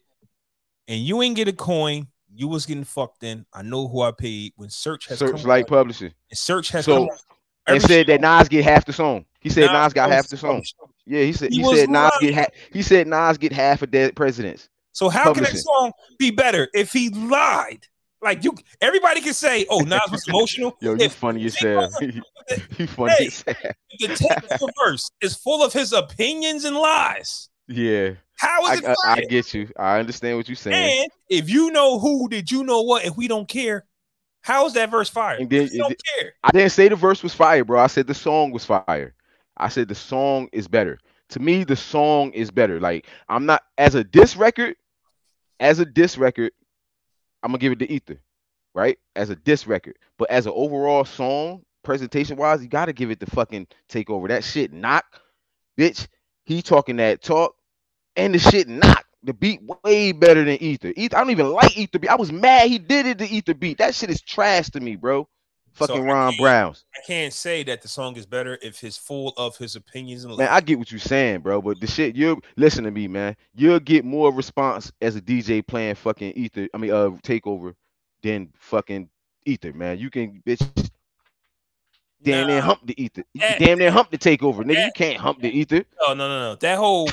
and you ain't get a coin. You was getting fucked in. I know who I paid when Searchlight Publishing. And Search has come and said that Nas get half the song. He said Nas got half the song. Yeah, he said Nas get half of Dead Presidents. So how can that song be better if he lied? Like everybody can say, "Oh, Nas was emotional." Yo, you funny as hell. You funny as hell. The Takeover verse is full of his opinions and lies. Yeah. How is it? I get you. I understand what you're saying. And if you know who, did you know what? If we don't care, how is that verse fire? And then, don't care. I didn't say the verse was fire, bro. I said the song was fire. I said the song is better. To me, the song is better. Like, I'm not as a diss record, I'm gonna give it to Ether, right? As a diss record. But as an overall song, presentation wise, you gotta give it the fucking Takeover. That shit knock, bitch. He talking that talk, and the shit knock. The beat way better than Ether. I don't even like Ether beat. I was mad he did it to Ether beat. That shit is trash to me, bro. Fucking Ron Browns. I can't say that the song is better if it's full of his opinions and man. I get what you're saying, bro. But the shit, you listen to me, man. You'll get more response as a DJ playing fucking Ether. I mean, Takeover than fucking Ether, man. You can bitch. Damn near hump the Ether. Damn near hump the Takeover, nigga. You can't hump the Ether. No. That whole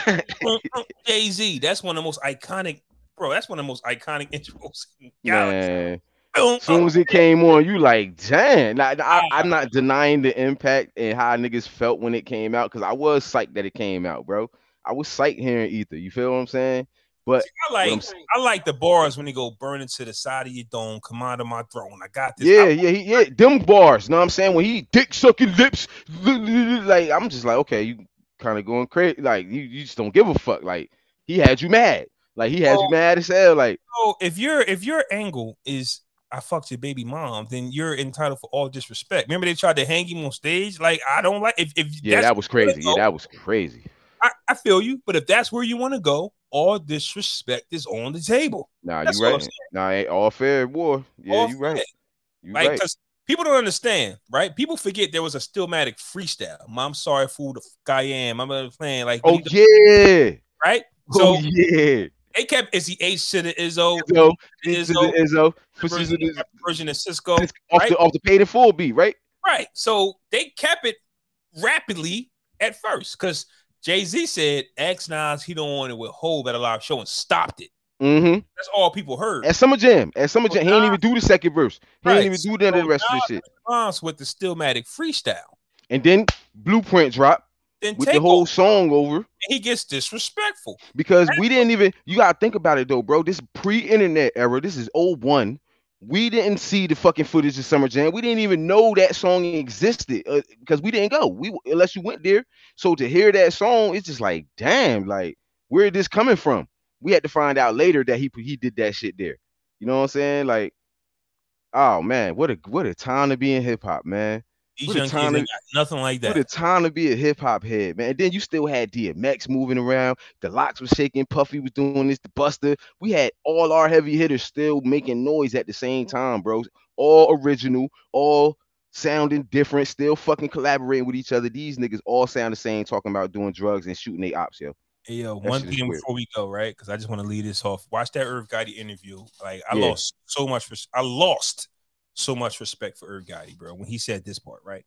Jay-Z, that's one of the most iconic, bro. That's one of the most iconic intros. Man. As soon as it came on, you like, damn. I'm not denying the impact and how niggas felt when it came out, because I was psyched that it came out, bro. I was psyched hearing Ether. You feel what I'm saying? But I like the bars when they go burning to the side of your dome, come out of my throne. I got this. Yeah. Them bars. Know what I'm saying? When he dick sucking lips, like I'm just like, okay, you kind of going crazy. Like you just don't give a fuck. Like he had you mad. Like he had you mad as hell. Like, so if your angle is I fucked your baby mom, then you're entitled for all disrespect. Remember they tried to hang him on stage? Like, I don't like if that was crazy. Yeah, that was crazy. I feel you, but if that's where you want to go, all disrespect is on the table. Nah, you right. Nah, ain't all fair war. Yeah, you right. You right. Because people don't understand, right? People forget there was a Stillmatic freestyle. I'm sorry, fool, the guy I am. I'm playing like yeah. Right? So yeah. They kept Izzy H to the Izzo, Izzo, the into Izzo, the Izzo, the version, the the version of Cisco, off right? the paid in full beat, right? Right. So they kept it rapidly at first because Jay-Z said X Nas he don't want it with Hov at a live show and stopped it. Mm-hmm. That's all people heard. At Summer Jam, he ain't even do the second verse. He ain't Right. even do none of the rest of this shit. Response with the Stillmatic freestyle. And then Blueprint drop Then with the whole song over. And he gets disrespectful. Because we didn't even, you gotta think about it though, bro. This pre-internet era, this is 01. We didn't see the fucking footage of Summer Jam. We didn't even know that song existed because we didn't go. Unless you went there. So to hear that song, it's just like, damn, like where is this coming from? We had to find out later that he did that shit there. You know what I'm saying? Like, oh man, what a time to be in hip hop, man. These young kids ain't got nothing like that. What a time to be a hip hop head, man. And then you still had DMX moving around. The Locks was shaking. Puffy was doing this. The Buster. We had all our heavy hitters still making noise at the same time, bro. All original, all sounding different, still fucking collaborating with each other. These niggas all sound the same, talking about doing drugs and shooting they ops, yo. Hey, yo, one thing before we go, right? Because I just want to lead this off. Watch that Irv Gotti interview. Like I lost so much respect for Irv Gotti, bro, when he said this part, right?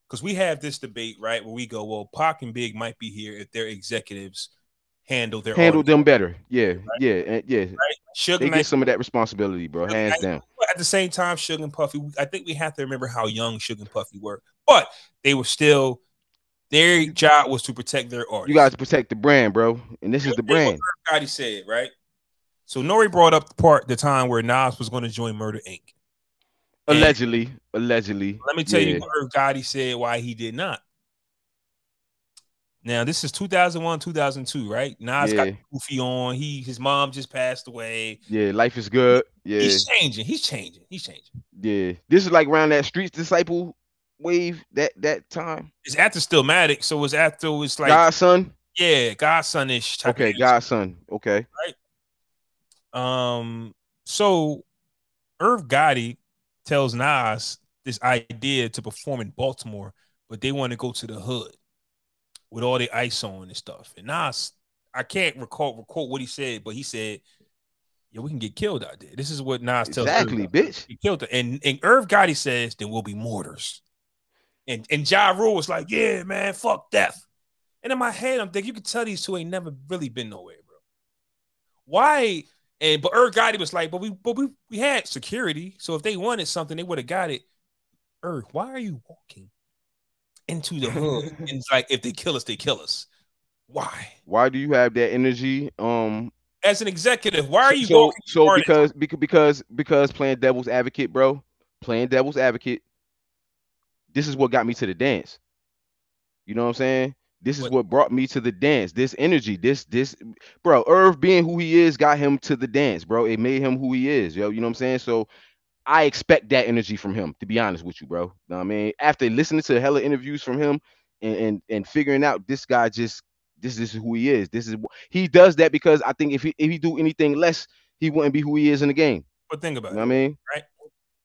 Because we have this debate, right, where we go, well, Pac and Big might be here if their executives handle them better. Yeah, right? Yeah. Right? Suge they get some of that responsibility, bro. Hands down. At the same time, Suge and Puffy, I think we have to remember how young Suge and Puffy were, but they were still. Their job was to protect their artists. You guys protect the brand, bro, and this is the brand. What Gotti said, right? So Nori brought up the time where Nas was going to join Murder Inc. Allegedly. Let me tell you what Irv Gotti said why he did not. Now this is 2001, 2002, right? Nas got Goofy on. His mom just passed away. Yeah, life is good. Yeah, he's changing. Yeah, this is like around that Streets Disciple wave that time. It's after Stillmatic, so it's like Godson. Yeah, Godson-ish type. Okay, Godson. Okay. Right. So Irv Gotti tells Nas this idea to perform in Baltimore, but they want to go to the hood with all the ice on and stuff. And Nas, I can't recall what he said, but he said, "Yeah, we can get killed out there." This is what Nas tells. Exactly, bitch. He killed her. And Irv Gotti says, "Then we'll be mortars." And Ja Rule was like, "Yeah, man, fuck death." And in my head, I'm thinking, you can tell these two ain't never really been nowhere, bro. Why? But Irv Gotti was like, but we had security, so if they wanted something, they would have got it. Irv, why are you walking into the hood? And it's like, if they kill us, they kill us. Why? Why do you have that energy? As an executive, why are you walking? So because playing devil's advocate, bro. Playing devil's advocate. This is what got me to the dance. You know what I'm saying? This is what brought me to the dance. This energy, this, bro. Irv being who he is got him to the dance, bro. It made him who he is, yo. You know what I'm saying? So I expect that energy from him, to be honest with you, bro. You know what I mean? After listening to hella interviews from him and figuring out this guy this is who he is. He does that because I think if he do anything less, he wouldn't be who he is in the game. But think about it. You know what I mean? Right?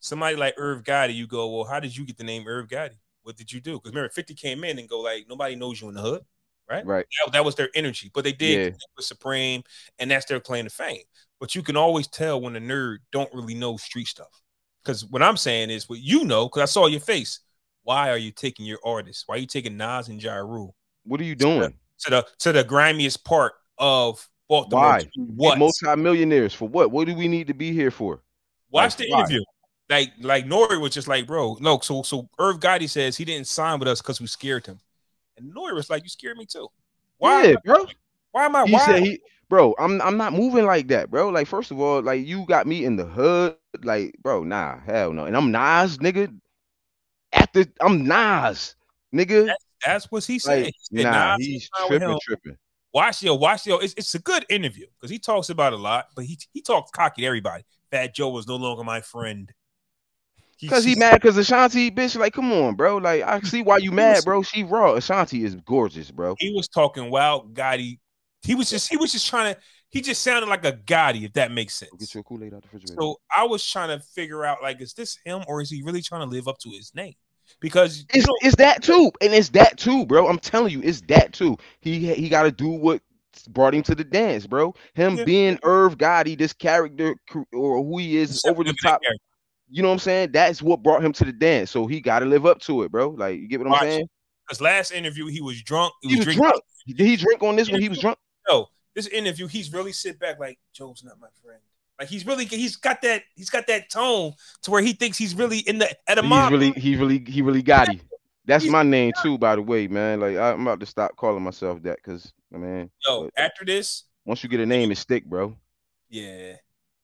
Somebody like Irv Gotti, you go, well, how did you get the name Irv Gotti? What did you do? Because remember, 50 came in and go like, nobody knows you in the hood, right? Right. That was their energy, but they did with Supreme, and that's their claim to fame. But you can always tell when a nerd don't really know street stuff. Because what I'm saying is, what you know, because I saw your face. Why are you taking your artists? Why are you taking Nas and Ja Rule? What are you doing to the grimiest part of Baltimore? Why? What? Multi-millionaires for what? What do we need to be here for? Watch the interview. Like Nori was just like, bro, no. So Irv Gotti says he didn't sign with us because we scared him, and Nori was like, you scared me too. Why, yeah, bro? Why am I? He said bro, I'm not moving like that, bro. Like, first of all, like you got me in the hood, like, bro, nah, hell no. And I'm Nas, nigga. I'm Nas, nigga. That's what he said. Like, he said, nah, he's tripping. Watch yo. It's a good interview because he talks about a lot, but he talks cocky to everybody. Fat Joe was no longer my friend. Because he mad because Ashanti, bitch, like, come on, bro. Like, I see why you mad, bro. She raw. Ashanti is gorgeous, bro. He was talking wild Gotti. He was just trying to, he just sounded like a Gotti, if that makes sense. Get your Kool-Aid out the refrigerator. So I was trying to figure out, like, is this him or is he really trying to live up to his name? Because it's that too. And it's that too, bro. I'm telling you, it's that too. He got to do what brought him to the dance, bro. Him Yeah. being Irv Gotti, this character or who he is Except over for the look at that top. character. You know what I'm saying? That's what brought him to the dance. So he got to live up to it, bro. Like, you get what I'm Watch. saying? Because last interview he was drunk. He He was was drinking. drunk. Did he drink on this when he was drunk? No, this interview he's really sit back like Joe's not my friend. Like he's got that tone to where he thinks he's really in the at a mob. He really got it. That's my name too, by the way, man. Like, I'm about to stop calling myself that because, man. Yo, after this, once you get a name, it stick, bro. Yeah.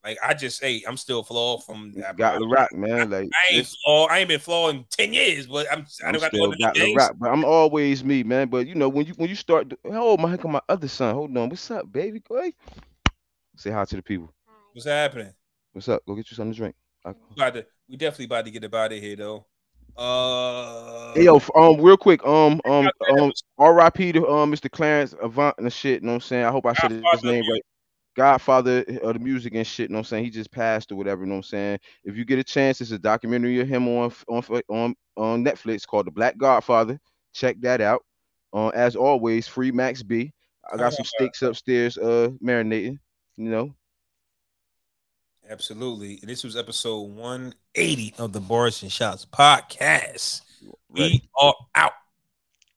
Like I just say, I'm still flawed from got the rock, man. Like I ain't flawed. I ain't been flawed in 10 years, but I don't got still got the rock. But I'm always me, man. But you know, when you start, oh my, my other son. Hold on, what's up, baby? Go ahead. Say hi to the people. What's happening? What's up? Go get you something to drink. We definitely about to get about it here though. Hey, yo, real quick, R.I.P. to Mr. Clarence Avant and the shit. You know what I'm saying? I hope I said his name right. Godfather of the music and shit. You know what I'm saying? He just passed or whatever. You know what I'm saying? If you get a chance, it's a documentary of him on Netflix called The Black Godfather. Check that out. As always, free Max B. I got some steaks upstairs, marinating. You know. Absolutely. This was episode 180 of the Barz and Shotz Podcast. We are out.